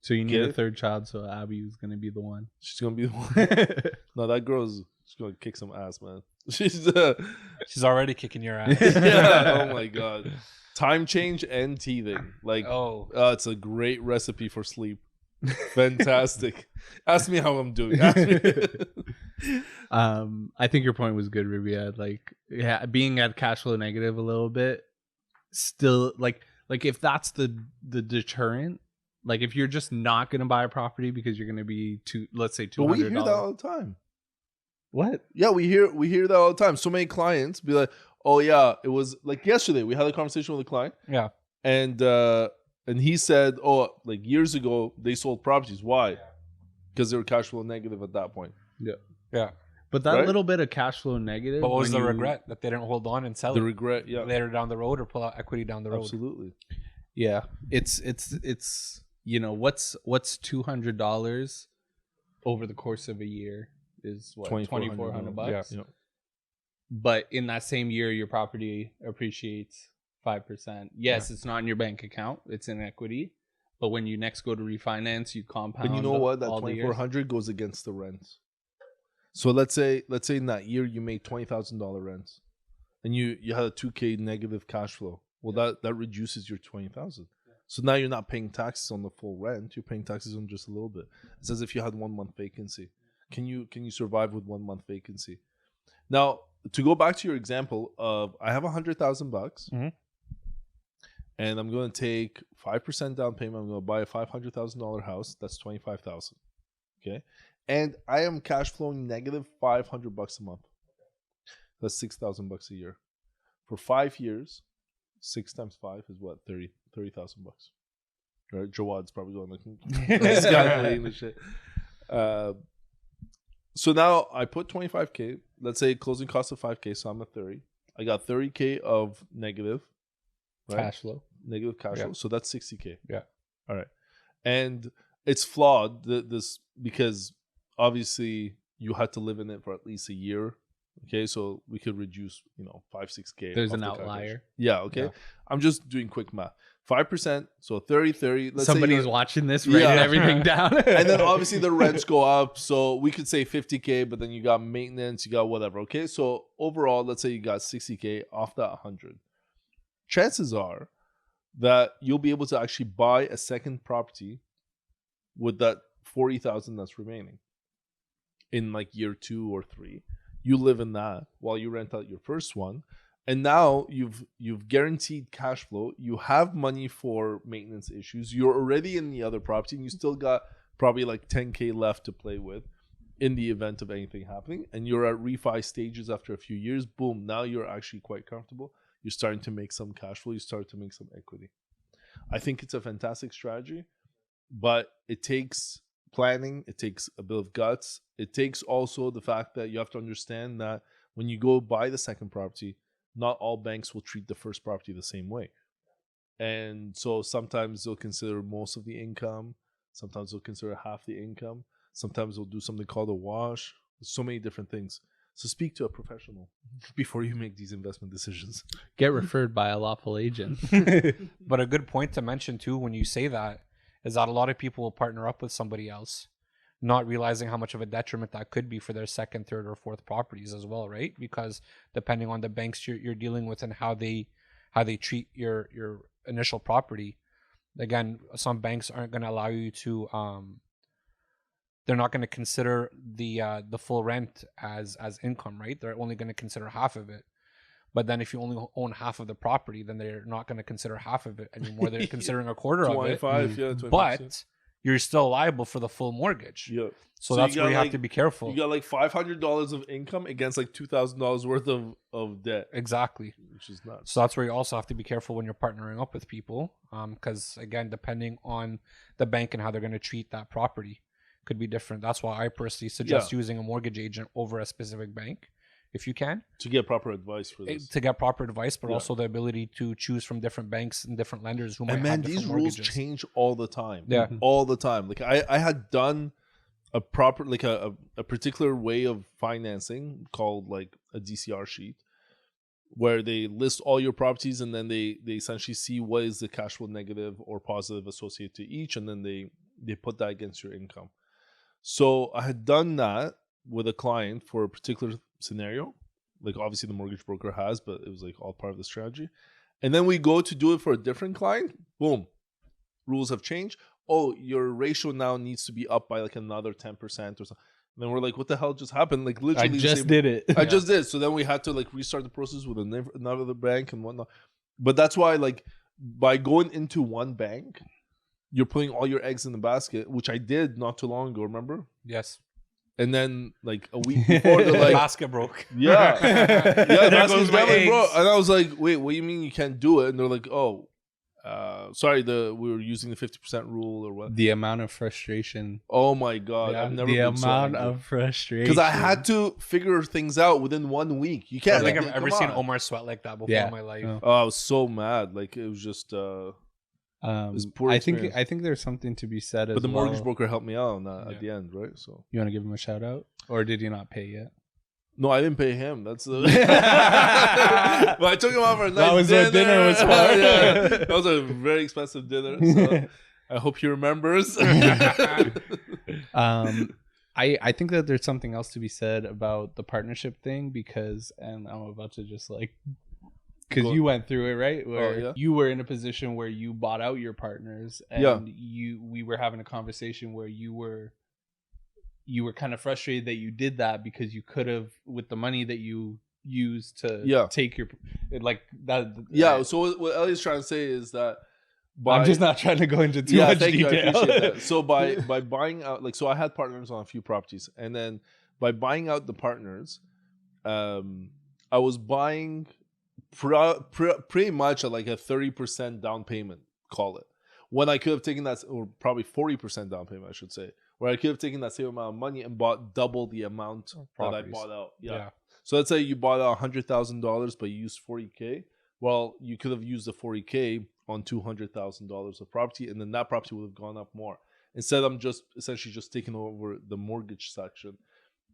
So you need a third child. So Abby is gonna be the one. She's gonna be the one. No, that girl's She's gonna kick some ass, man. She's She's already kicking your ass. yeah. Oh my god. Time change and teething. Like, it's a great recipe for sleep. Fantastic. Ask me how I'm doing. Ask me. I think your point was good, Rabieh. Like, yeah, being at cash flow negative a little bit, still like if that's the deterrent, like if you're just not gonna buy a property because you're gonna be let's say $200. But we hear that all the time. What? Yeah, we hear that all the time. So many clients be like, "Oh yeah, it was like yesterday. We had a conversation with a client. Yeah, and he said, oh, like years ago they sold properties. Why? Because they were cash flow negative at that point. yeah. But that little bit of cash flow negative. But what was the regret that they didn't hold on and sell the it? regret, yeah, later down the road or pull out equity down the road. Absolutely. Yeah, it's you know what's $200 over the course of a year is what $2,400. Yeah. But in that same year, your property appreciates 5%. Yes, it's not in your bank account; it's in equity. But when you next go to refinance, you compound. And you know what? That $2,400 goes against the rents. So let's say in that year you made $20,000 rents, and you had a $2,000 negative cash flow. Well, that reduces your $20,000. So now you're not paying taxes on the full rent; you're paying taxes on just a little bit. It's as if you had 1 month vacancy. Can you survive with 1 month vacancy? Now, to go back to your example of, I have $100,000, and I'm going to take 5% down payment. I'm going to buy a $500,000 house. That's $25,000. Okay, and I am cash flowing negative $500 a month. That's $6,000 a year. For 5 years, 6 times 5 is what? $30,000. Right? Jawad's probably going like this guy and shit. So now I put $25,000. Let's say closing cost of $5,000, so I'm at $30,000. I got $30,000 of negative cash flow. Negative cash flow. So that's $60,000. Yeah. All right. And it's flawed this because obviously you had to live in it for at least a year. Okay, so we could reduce, $5,000-$6,000. There's an outlier. Yeah, okay. Yeah. I'm just doing quick math. 5%, so 30. Let's Somebody's watching this, writing everything down. And then obviously the rents go up. So we could say $50,000, but then you got maintenance, you got whatever. Okay, so overall, let's say you got $60,000 off that $100,000. Chances are that you'll be able to actually buy a second property with that $40,000 that's remaining in like year 2 or 3. You live in that while you rent out your first one. And now you've guaranteed cash flow. You have money for maintenance issues. You're already in the other property, and you still got probably like $10,000 left to play with in the event of anything happening. And you're at refi stages after a few years. Boom! Now you're actually quite comfortable. You're starting to make some cash flow. You start to make some equity. I think it's a fantastic strategy, but it takes planning. It takes a bit of guts. It takes also the fact that you have to understand that when you go buy the second property, not all banks will treat the first property the same way. And so sometimes they'll consider most of the income. Sometimes they'll consider half the income. Sometimes they'll do something called a wash. There's so many different things. So speak to a professional before you make these investment decisions. Get referred by a lawful agent. But a good point to mention too when you say that is that a lot of people will partner up with somebody else, not realizing how much of a detriment that could be for their second, third, or fourth properties as well, right? Because depending on the banks you're dealing with and how they treat your initial property, again, some banks aren't going to allow you to. They're not going to consider the full rent as income, right? They're only going to consider half of it. But then if you only own half of the property, then they're not going to consider half of it anymore. They're considering a quarter of it. 25%. But you're still liable for the full mortgage. Yeah. So that's where you have to be careful. You got like $500 of income against like $2,000 worth of debt. Exactly. Which is nuts. So that's where you also have to be careful when you're partnering up with people. Because again, depending on the bank and how they're going to treat that property could be different. That's why I personally suggest using a mortgage agent over a specific bank, if you can. To get proper advice for this. To get proper advice, but also the ability to choose from different banks and different lenders who might have different these mortgages. rules change all the time. Yeah. All the time. Like I had done a proper, like a particular way of financing called like a DCR sheet, where they list all your properties and then they essentially see what is the cash flow negative or positive associated to each, and then they put that against your income. So I had done that, with a client for a particular scenario. Like obviously the mortgage broker has, but it was like all part of the strategy. And then we go to do it for a different client. Boom. Rules have changed. Oh, your ratio now needs to be up by like another 10% or something. And then we're like, what the hell just happened? Like literally I just did it. I just did. So then we had to like restart the process with another bank and whatnot. But that's why like by going into one bank, you're putting all your eggs in the basket, which I did not too long ago, remember? Yes. And then like a week before, they're like, basket broke. yeah, yeah, There basket's goes my definitely broke. eggs. And I was like, wait, what do you mean you can't do it? And they're like, oh, sorry, we were using the 50% rule or what? The amount of frustration. Oh my god, Yeah, I've never the been so amount angry. of frustration. Because I had to figure things out within 1 week. You I can't. don't think like, I've ever come seen on. Omar sweat like that before Yeah. in my life. No. Oh, I was so mad. Like it was just. It's poor I experience. think there's something to be said as But the mortgage well. broker helped me out on that Yeah. at the end, right? So You want to give him a shout out, or did you not pay yet? no, I didn't pay him. That's but I took him out for a nice That was dinner. what dinner was for. Yeah. That was a very expensive dinner. So I hope he remembers. I think that there's something else to be said about the partnership thing and I'm about to just like because Go- you went through it, right? Where yeah. you were in a position where you bought out your partners, and Yeah. we were having a conversation where you were kind of frustrated that you did that because you could have, with the money that you used to take your like that. Yeah. So what Elliott's trying to say is that I'm just not trying to go into too much thank you, I detail. appreciate that. So by buying out, like, so I had partners on a few properties, and then by buying out the partners, I was buying pretty much at like a 30% down payment, call it, when I could have taken that, or probably 40% down payment, I should say, where I could have taken that same amount of money and bought double the amount that I Properties. bought out. Yeah. So let's say you bought out $100,000, but you used $40K. Well, you could have used the $40K on $200,000 of property, and then that property would have gone up more. Instead, I'm just essentially just taking over the mortgage section.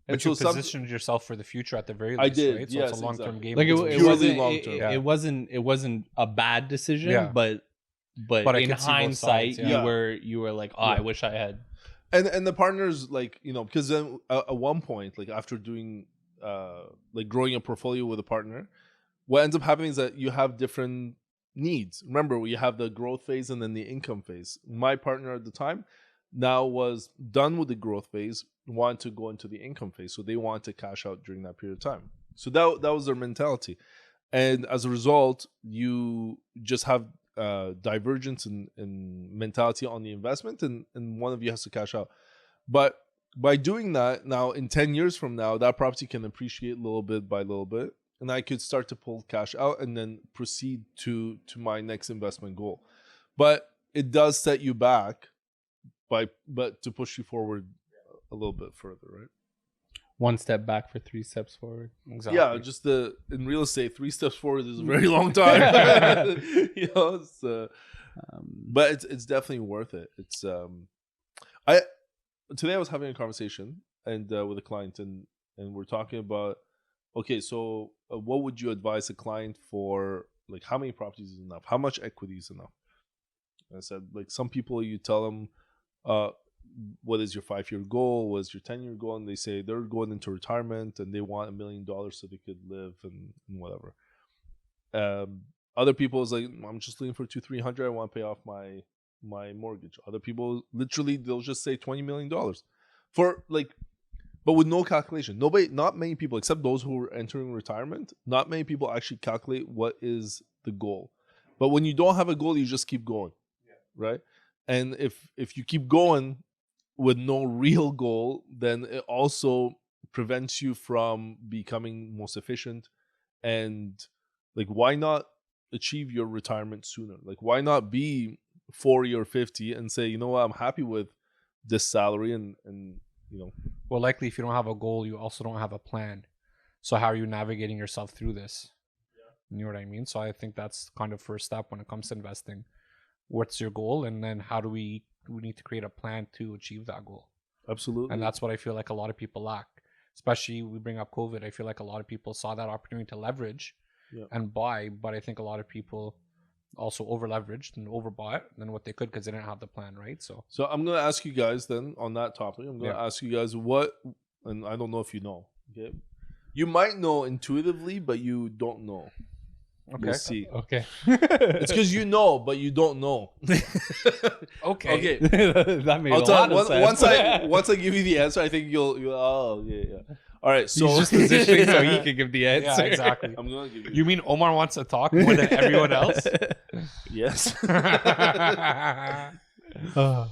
But you positioned yourself for the future at the very least, I did, right? So yes, it's a long-term exactly. game. Like It's it purely wasn't long-term. it, it wasn't a bad decision, Yeah. but But I in could see both hindsight, sides, yeah. you were like, oh, Yeah. I wish I had. And the partners, like, you know, because then at one point, like after doing like growing a portfolio with a partner, what ends up happening is that you have different needs. Remember, we have the growth phase and then the income phase. My partner at the time now was done with the growth phase, wanted to go into the income phase, so they wanted to cash out during that period of time. So that was their mentality, and as a result, you just have divergence in mentality on the investment, and one of you has to cash out. But by doing that, now in 10 years from now, that property can appreciate little bit by little bit, and I could start to pull cash out and then proceed to my next investment goal. But it does set you back but to push you forward a little bit further, right? One step back for 3 steps forward. Exactly. Yeah, just in real estate, 3 steps forward is a very long time. You know, it's, but it's definitely worth it. It's today I was having a conversation and with a client, and we're talking about, okay, so what would you advise a client for, like, how many properties is enough? How much equity is enough? And I said, like, some people, you tell them, what is your 5-year goal? What is your 10-year goal? And they say they're going into retirement and they want $1 million so they could live and whatever. Other people is like, I'm just looking for 200-300. I want to pay off my mortgage. Other people, literally, they'll just say $20 million for, like, but with no calculation. Not many people, except those who are entering retirement, not many people actually calculate what is the goal. But when you don't have a goal, you just keep going, right? And if you keep going with no real goal, then it also prevents you from becoming most efficient. And, like, why not achieve your retirement sooner? Like, why not be 40 or 50 and say, you know what, I'm happy with this salary, and you know. Well, likely if you don't have a goal, you also don't have a plan. So how are you navigating yourself through this? Yeah. You know what I mean? So I think that's kind of first step when it comes to investing. What's your goal? And then how do we need to create a plan to achieve that goal? Absolutely. And that's what I feel like a lot of people lack. Especially we bring up COVID. I feel like a lot of people saw that opportunity to leverage and buy, but I think a lot of people also over leveraged and overbought than what they could because they didn't have the plan, right? So I'm going to ask you guys then on that topic. I'm going to ask you guys, what and I don't know if you know. Okay, you might know intuitively, but you don't know. Okay. We'll see. Okay. It's because you know, but you don't know. Okay. That made I'll a tell lot you, of sense. once I give you the answer, I think you'll oh yeah. All right, so He's just positioning so he can give the answer. Yeah, exactly. I'm gonna give you. You mean Omar wants to talk more than everyone else? Yes. Oh.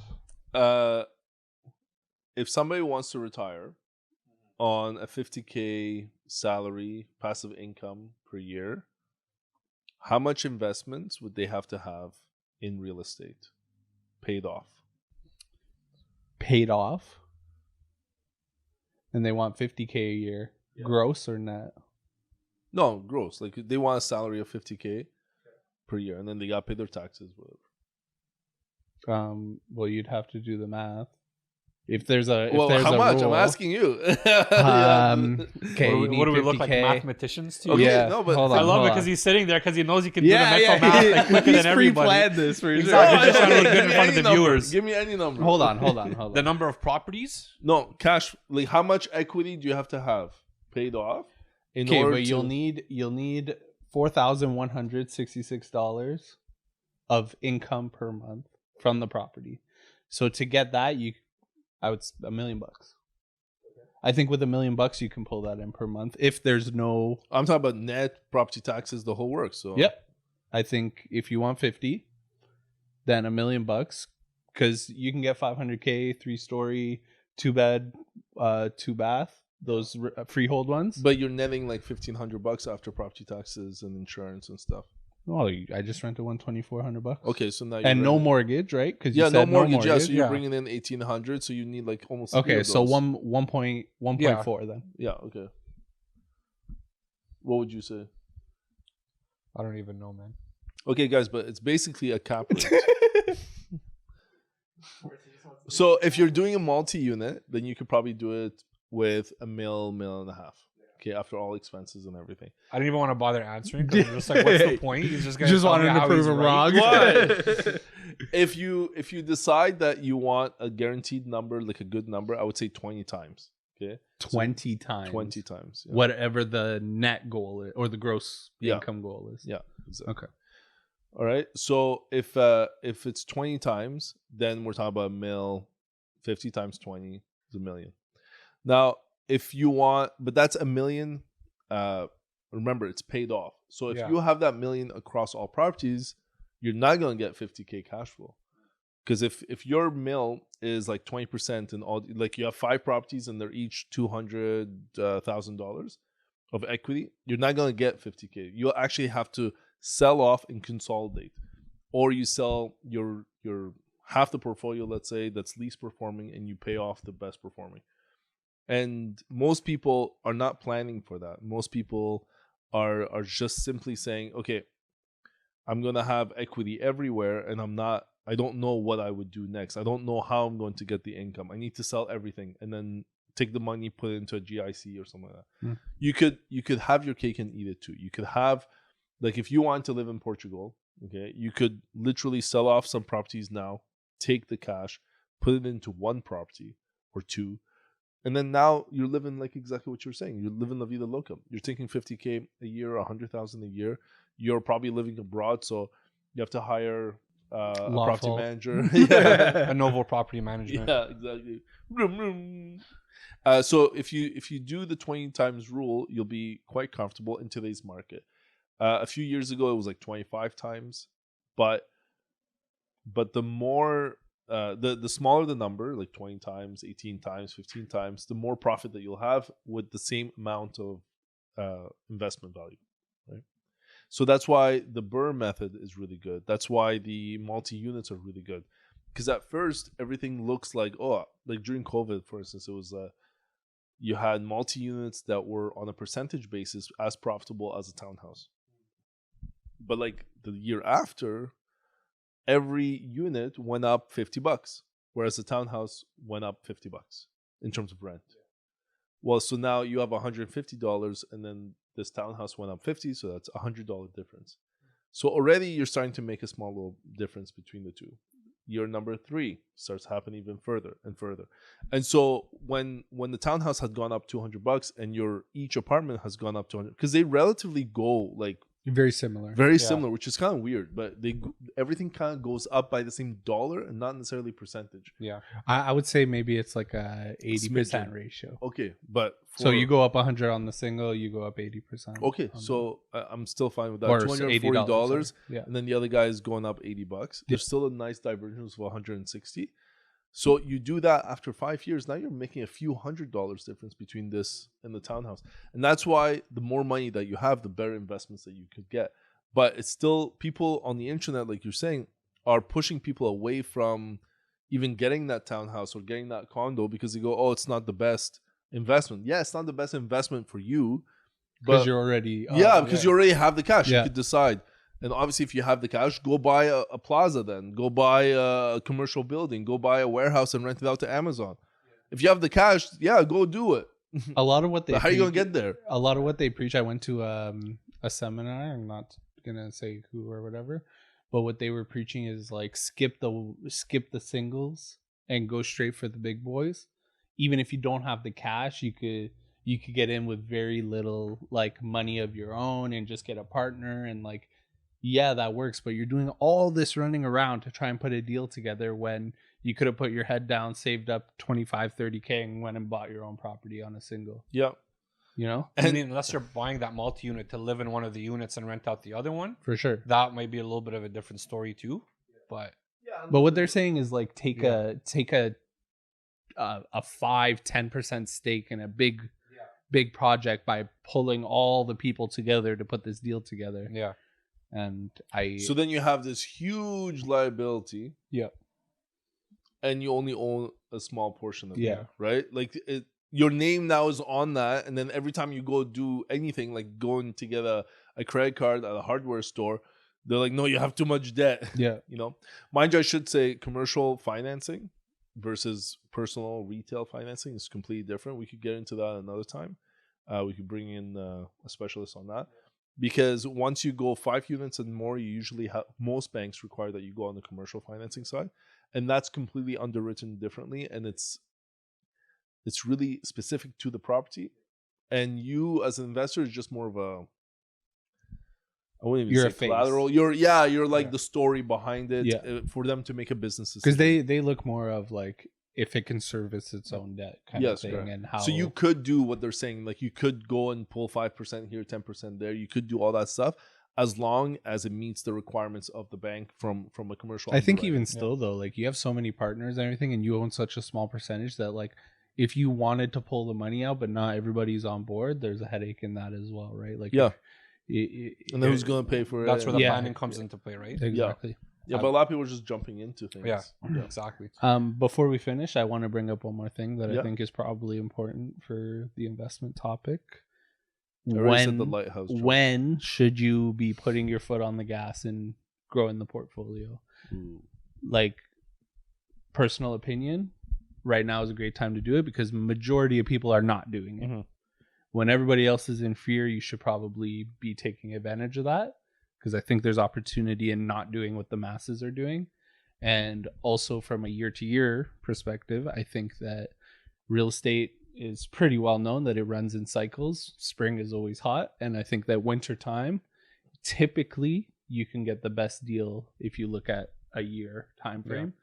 If somebody wants to retire on a 50K salary, passive income per year, how much investments would they have to have in real estate paid off? Paid off, and they want 50K a year, gross or net? No, gross. Like they want a salary of 50K per year, and then they got to pay their taxes, whatever. Well, you'd have to do the math. If there's a how much? rule, I'm asking you. Okay, What do we look like 50K. mathematicians to you? Okay, Yeah, no, but hold I on, love hold it because on. he's sitting there because he knows he can do the Yeah, mental math like quicker he's than everybody. pre-planned this for Exactly. sure. Just trying to look good in Give me front of any the number. viewers. Give me any number. Hold on. The number of properties? No, cash. Like how much equity do you have to have paid off in Okay, order but to? you'll need $4,166 of income per month from the property. So to get that, I would $1 million. I think with $1 million you can pull that in per month if there's no. I'm talking about net property taxes, the whole works. So Yep. I think if you want 50, then $1 million, because you can get 500K, 3-story, 2-bed, 2-bath, those freehold ones. But you're netting like $1,500 after property taxes and insurance and stuff. Oh, I just rented one $2,400. Okay, so now And no mortgage, right? Because no mortgage. Yeah, so you're Yeah. bringing in 1,800, so you need like almost. Okay, so 1. 1.4 then. Yeah. Okay. What would you say? I don't even know, man. Okay, guys, but it's basically a cap rate. So if you're doing a multi-unit, then you could probably do it with $1 million and a half. Okay, after all expenses and everything. I didn't even want to bother answering because I'm just like, what's the point? He's just going to wanted to prove him wrong. What? If you decide that you want a guaranteed number, like a good number, I would say 20 times. Okay, 20 times. 20 times. Yeah. Whatever the net goal is, or the gross Yeah. income goal is. Yeah. Exactly. Okay. All right. So if it's 20 times, then we're talking about $1 million. 50 times 20 is $1 million. Now, if you want, but that's $1 million. Remember, it's paid off. So if Yeah. you have that $1 million across all properties, you're not going to get 50K cash flow. Because if your mill is like 20% and all, like you have 5 properties and they're each $200,000 of equity, you're not going to get 50K. You'll actually have to sell off and consolidate, or you sell your half the portfolio, let's say, that's least performing, and you pay off the best performing. And most people are not planning for that. Most people are just simply saying, okay, I'm going to have equity everywhere, and I don't know what I would do next. I don't know how I'm going to get the income. I need to sell everything and then take the money, put it into a GIC or something like that. You could have your cake and eat it too. You could have, like, if you want to live in Portugal, okay, you could literally sell off some properties now, take the cash, put it into one property or two, and then now you're living like exactly what you're saying. You're living la vida loca. You're taking 50K a year, 100,000 a year. You're probably living abroad, so you have to hire a property manager. A novel property management. Yeah, exactly. So if you do the 20 times rule, you'll be quite comfortable in today's market. A few years ago, it was like 25 times, but the more the smaller the number, like 20 times, 18 times, 15 times, the more profit that you'll have with the same amount of investment value, right? So that's why the BRRRR method is really good. That's why the multi-units are really good. Because at first, everything looks like, like during COVID, for instance, it was you had multi-units that were on a percentage basis as profitable as a townhouse. But like the year after, every unit went up $50, whereas the townhouse went up $50 in terms of rent. Well, so now you have $150, and then this townhouse went up $50, so that's $100 difference. So already you're starting to make a small little difference between the two. year number 3 starts happening even further and further. And so when the townhouse had gone up $200 and your each apartment has gone up 200, because they relatively go like Very similar. very similar, which is kind of weird, but everything kind of goes up by the same dollar and not necessarily percentage. Yeah. I would say maybe it's like a 80% Smidgen. ratio. Okay, but So you go up 100 on the single, you go up 80%. okay, so I'm still fine with that. Or $240, sorry. Yeah. and then the other guy is going up $80. There's still a nice divergence of 160. So you do that after 5 years. Now you're making a few $100 difference between this and the townhouse, and that's why the more money that you have, the better investments that you could get. But it's still people on the internet, like you're saying, are pushing people away from even getting that townhouse or getting that condo because they go, "Oh, it's not the best investment." Yeah, it's not the best investment for you, Because you're already... because you already have the cash. Yeah. You could decide. And obviously, if you have the cash, go buy a plaza then. Go buy a commercial building. Go buy a warehouse and rent it out to Amazon. If you have the cash, go do it. A lot of what they... But how are you going to get there? A lot of what they preach, I went to a seminar. I'm not going to say who or whatever. But what they were preaching is like skip the singles and go straight for the big boys. Even if you don't have the cash, you could get in with very little like money of your own and just get a partner and like... Yeah, that works, but you're doing all this running around to try and put a deal together when you could have put your head down, saved up 25, 30K and went and bought your own property on a single. Yeah. You know? I mean, unless you're buying that multi-unit to live in one of the units and rent out the other one, For sure. that might be a little bit of a different story too. But But what they're saying is like take a 5-10% stake in a big project by pulling all the people together to put this deal together. yeah. And So then you have this huge liability. Yeah. And you only own a small portion of Yeah. it, right? Like your name now is on that. And then every time you go do anything, like going to get a credit card at a hardware store, they're like, no, you have too much debt. Yeah. You know, mind you, I should say commercial financing versus personal retail financing is completely different. We could get into that another time. We could bring in a specialist on that. Because once you go 5 units and more, you usually have, most banks require that you go on the commercial financing side, and that's completely underwritten differently, and it's really specific to the property. And you as an investor is just more of a, I wouldn't even You're say a face. collateral. You're like the story behind it for them to make a business decision. Because they look more of like if it can service its own debt kind of thing. Correct. And how... So you could do what they're saying, like you could go and pull 5% here, 10% there. You could do all that stuff as long as it meets the requirements of the bank from a commercial. I think underwriter. even still though, like you have so many partners and everything, and you own such a small percentage that like if you wanted to pull the money out, but not everybody's on board, there's a headache in that as well, right? Like and then who's going to pay for it? That's where the Yeah. planning comes into play, right? Exactly. Yeah, but a lot of people are just jumping into things. Yeah, exactly. Before we finish, I want to bring up one more thing that I Yeah. think is probably important for the investment topic. I already said the lighthouse joke. When should you be putting your foot on the gas and growing the portfolio? Ooh. Like, personal opinion, right now is a great time to do it because majority of people are not doing it. Mhm. When everybody else is in fear, you should probably be taking advantage of that, because I think there's opportunity in not doing what the masses are doing. And also from a year-to-year perspective, I think that real estate is pretty well known that it runs in cycles. Spring is always hot, and I think that winter time, typically you can get the best deal if you look at a year time frame.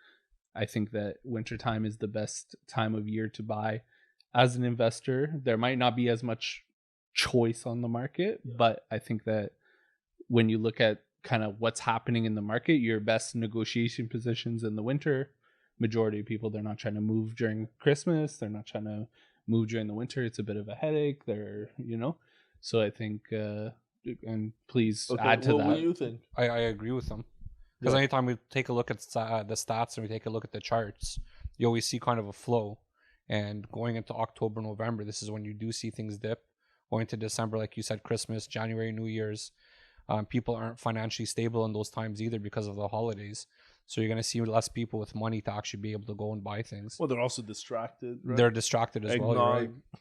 I think that winter time is the best time of year to buy. As an investor, there might not be as much choice on the market, but I think that when you look at kind of what's happening in the market, your best negotiation positions in the winter, majority of people, they're not trying to move during Christmas. They're not trying to move during the winter. It's a bit of a headache. So I think, and please add to that. What do you think? I agree with them. Because anytime we take a look at the stats and we take a look at the charts, you always see kind of a flow. And going into October, November, this is when you do see things dip. Going to December, like you said, Christmas, January, New Year's, people aren't financially stable in those times either because of the holidays. So you're gonna see less people with money to actually be able to go and buy things. Well, they're also distracted. Right? They're distracted as well.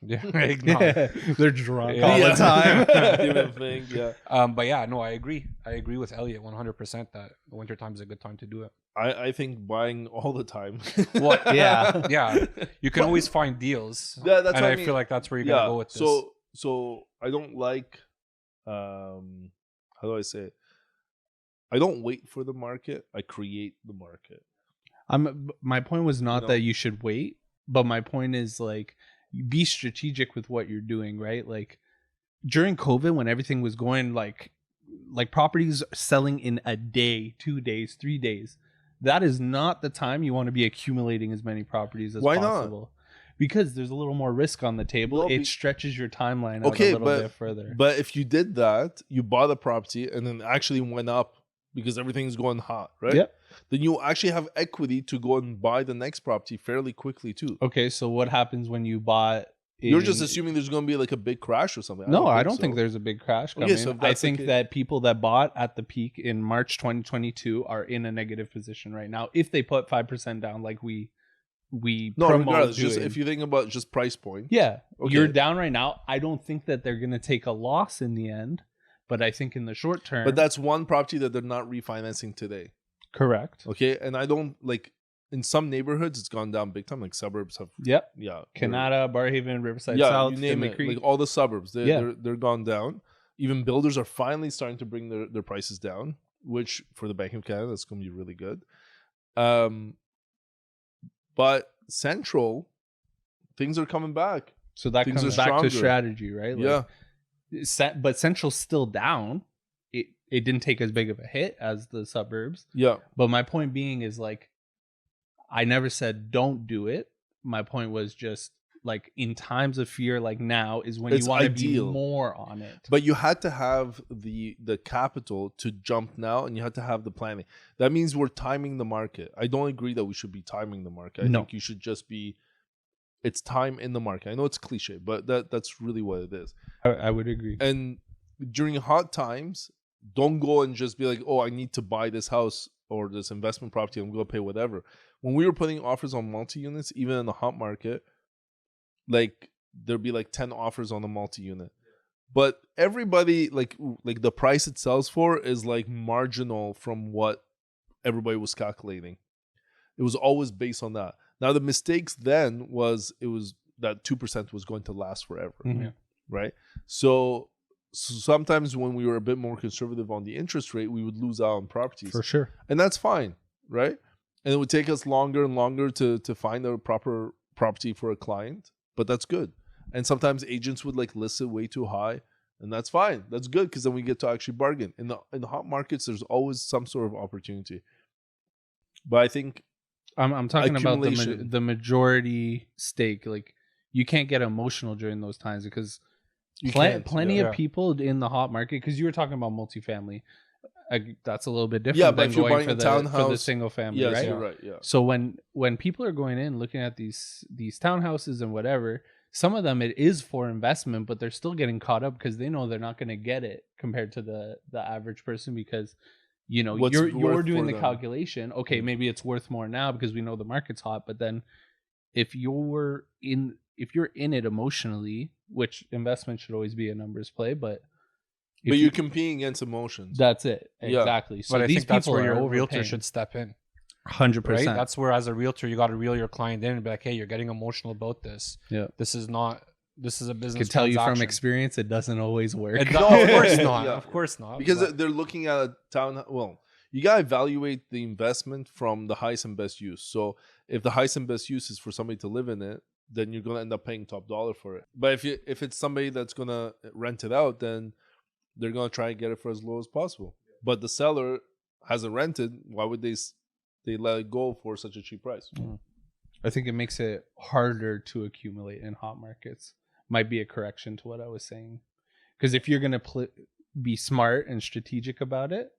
You're right. Eggnog. Yeah, eggnog. They're drunk Yeah. all the time. Even thing, yeah. But yeah, no, I agree. I agree with Elliott 100% that the winter time is a good time to do it. I think buying all the time. Well, Yeah. yeah, you can But- always find deals. Yeah, that's and what I I mean. feel like that's where you're gonna go with this. So I don't like how do I say it? I don't wait for the market. I create the market. My point was not know? that you should wait, but my point is like be strategic with what you're doing, right? Like during COVID when everything was going like properties selling in a day, 2 days, 3 days. That is not the time you want to be accumulating as many properties as Why not? possible. Because there's a little more risk on the table. No, It stretches your timeline out Okay, a little bit further. But if you did that, you bought a property and then actually went up because everything's going hot, right? Yep. Then you actually have equity to go and buy the next property fairly quickly too. Okay, so what happens when you bought? You're just assuming there's going to be like a big crash or something. No, I don't think there's a big crash coming. Okay, so if I that's the think case- that people that bought at the peak in March 2022 are in a negative position right now. If they put 5% down, like we No, promote regardless. Just doing. if you think about just price point. Yeah, Okay. you're down right now. I don't think that they're going to take a loss in the end, but I think in the short term. But that's one property that they're not refinancing today. correct. Okay, and I don't like in some neighborhoods it's gone down big time. Like suburbs have, Yep. yeah, Canada, Barhaven, Riverside yeah, South, you name Finley it. Creek. Like all the suburbs, Yeah. they're gone down. Even builders are finally starting to bring their prices down, which for the Bank of Canada that's going to be really good. But Central, things are coming back. So that Things comes are back to stronger. strategy, right? Yeah, But Central's still down. It didn't take as big of a hit as the suburbs. yeah. But my point being is like, I never said don't do it. My point was just like in times of fear, like now is when It's you want to be ideal. more on it. But you had to have the capital to jump now, and you had to have the planning. That means we're timing the market. I don't agree that we should be timing the market. I No. think you should just be. It's time in the market. I know it's cliche, but that's really what it is. I would agree. And during hot times, don't go and just be like, oh, I need to buy this house or this investment property. I'm going to pay whatever. When we were putting offers on multi-units, even in the hot market, like there'd be like 10 offers on a multi-unit. But everybody, like the price it sells for is like marginal from what everybody was calculating. It was always based on that. Now, the mistakes then was that 2% was going to last forever. Mhm. Right? So sometimes when we were a bit more conservative on the interest rate, we would lose out on properties. For sure. And that's fine, right? And it would take us longer and longer to find a proper property for a client, but that's good. And sometimes agents would like list it way too high, and that's fine. That's good because then we get to actually bargain. In the hot markets, there's always some sort of opportunity. But I think I'm talking about Accumulation. the majority stake. Like you can't get emotional during those times because you can't. plenty yeah. of people in the hot market. Because you were talking about multifamily, that's a little bit different. Yeah, but than if you're going buying a for the townhouse- single family, Yes, right? you're right. Yeah. So when people are going in looking at these townhouses and whatever, some of them it is for investment, but they're still getting caught up because they know they're not going to get it compared to the average person because you know What's you're worth doing for the them. calculation. Okay, maybe it's worth more now because we know the market's hot, but then if you're in it emotionally, which investment should always be a numbers play, but if You're competing against emotions. that's it Yeah. exactly. So But I these think that's people where are your realtor overpaying. should step in. 100%. Right? That's where, as a realtor, you got to reel your client in and be like, "Hey, you're getting emotional about this. Yeah. This is a business." Can tell you from transaction." experience, it doesn't always work. Of course not. Yeah. Of course not. Because but- they're looking at a town. Well, you gotta evaluate the investment from the highest and best use. So if the highest and best use is for somebody to live in it, then you're gonna end up paying top dollar for it. But if it's somebody that's gonna rent it out, then they're gonna try and get it for as low as possible. But the seller hasn't rented. Why would they let it go for such a cheap price? I think it makes it harder to accumulate in hot markets. Might be a correction to what I was saying. Because if you're going to be smart and strategic about it,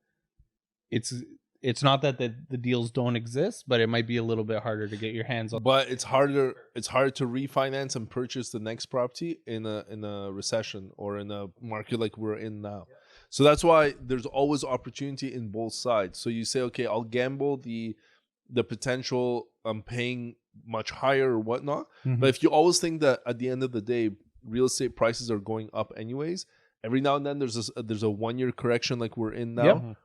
it's not that the deals don't exist, but it might be a little bit harder to get your hands on. But it's harder to refinance and purchase the next property in a recession or in a market like we're in now. So that's why there's always opportunity in both sides. So you say, okay, I'll gamble the potential I'm paying much higher or whatnot. Mhm. But if you always think that at the end of the day, real estate prices are going up anyways, every now and then there's a 1 year correction like we're in now. Yep.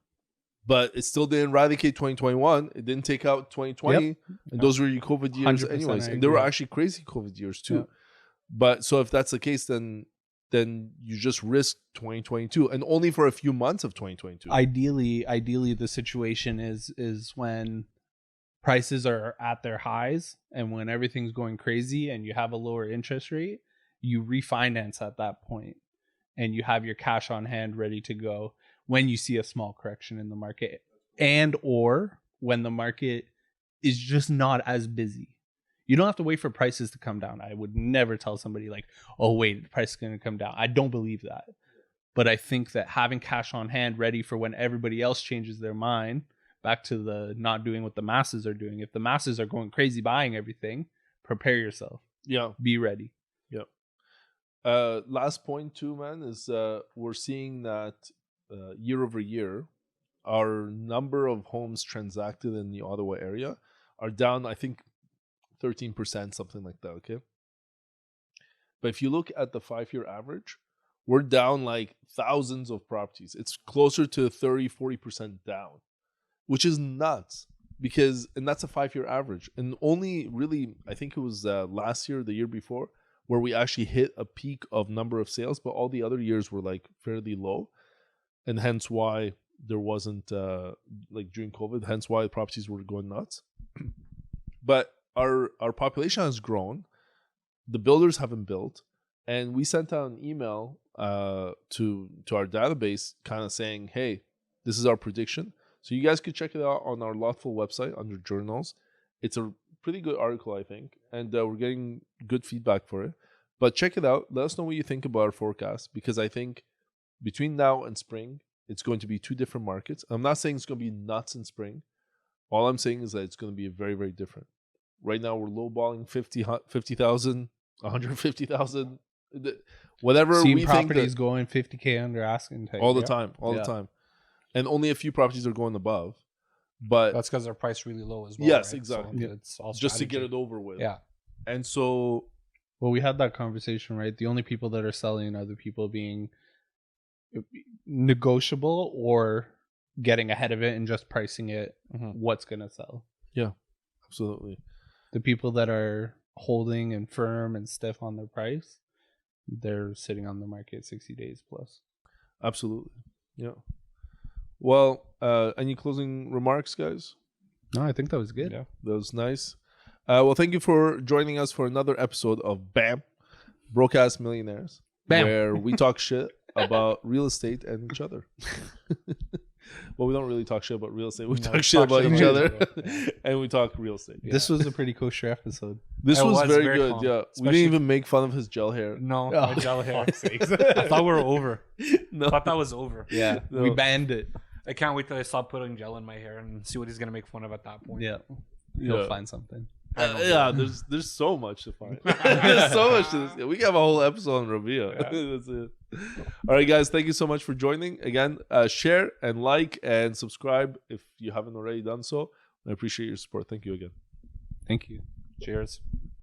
But it still didn't eradicate 2021. It didn't take out 2020. Yep. And those were your COVID years 100% anyways. I And they were agree. actually crazy COVID years too. Yep. But so if that's the case, then you just risk 2022 and only for a few months of 2022. Ideally the situation is when prices are at their highs and when everything's going crazy and you have a lower interest rate, you refinance at that point and you have your cash on hand ready to go when you see a small correction in the market, and or when the market is just not as busy. You don't have to wait for prices to come down. I would never tell somebody like, oh wait, the price is going to come down. I don't believe that. But I think that having cash on hand ready for when everybody else changes their mind, back to the not doing what the masses are doing. If the masses are going crazy buying everything, prepare yourself. Yeah. Be ready. Yep. Last point too, man, is we're seeing that year over year, our number of homes transacted in the Ottawa area are down, I think, 13%, something like that, okay? But if you look at the 5-year average, we're down like thousands of properties. It's closer to 30-40% down, which is nuts and that's a 5-year average. And only really, I think it was last year, the year before, where we actually hit a peak of number of sales, but all the other years were like fairly low. And hence why there wasn't like during COVID, hence why the properties were going nuts. But our population has grown. The builders haven't built. And we sent out an email to our database kind of saying, hey, this is our prediction. So you guys could check it out on our Lotful website under journals. It's a pretty good article, I think. And we're getting good feedback for it. But check it out. Let us know what you think about our forecast, because I think between now and spring, it's going to be two different markets. I'm not saying it's going to be nuts in spring. All I'm saying is that it's going to be very, very different. Right now, we're lowballing 50,000, 150,000, whatever Seeing we think. properties going 50K under asking type. All the time, all the time. And only a few properties are going above. But That's because they're priced really low as well. Yes, right? exactly. So it's all just to get strategy. it over with. Yeah. And so, Well, we had that conversation, right? The only people that are selling are the people being negotiable or getting ahead of it and just pricing it what's going to sell. yeah, absolutely. The people that are holding and firm and stiff on their price, they're sitting on the market 60 days plus. Absolutely. Yeah. Well, any closing remarks, guys? No, I think that was good. Yeah. That was nice. Well, thank you for joining us for another episode of BAM, Brokeassmillionaires, Bam. where we talk shit about real estate and each other. Well, we don't really talk shit about real estate. We talk shit about each other, and we talk real estate. Yeah. This was a pretty kosher episode. This It was was very very good. calm. Yeah, we Especially- didn't even make fun of his gel hair. No, Oh, my gel hair. fuck's sakes. I thought we were over. No, I thought that was over. Yeah, No. we banned it. I can't wait till I stop putting gel in my hair and see what he's gonna make fun of at that point. Yeah, Yeah. you'll find something. Yeah, there's so much to find. There's so much to this. We can have a whole episode on Rabieh. Yeah. That's it. All right, guys, thank you so much for joining. Again, share and like and subscribe if you haven't already done so. I appreciate your support. Thank you again. Thank you. Cheers.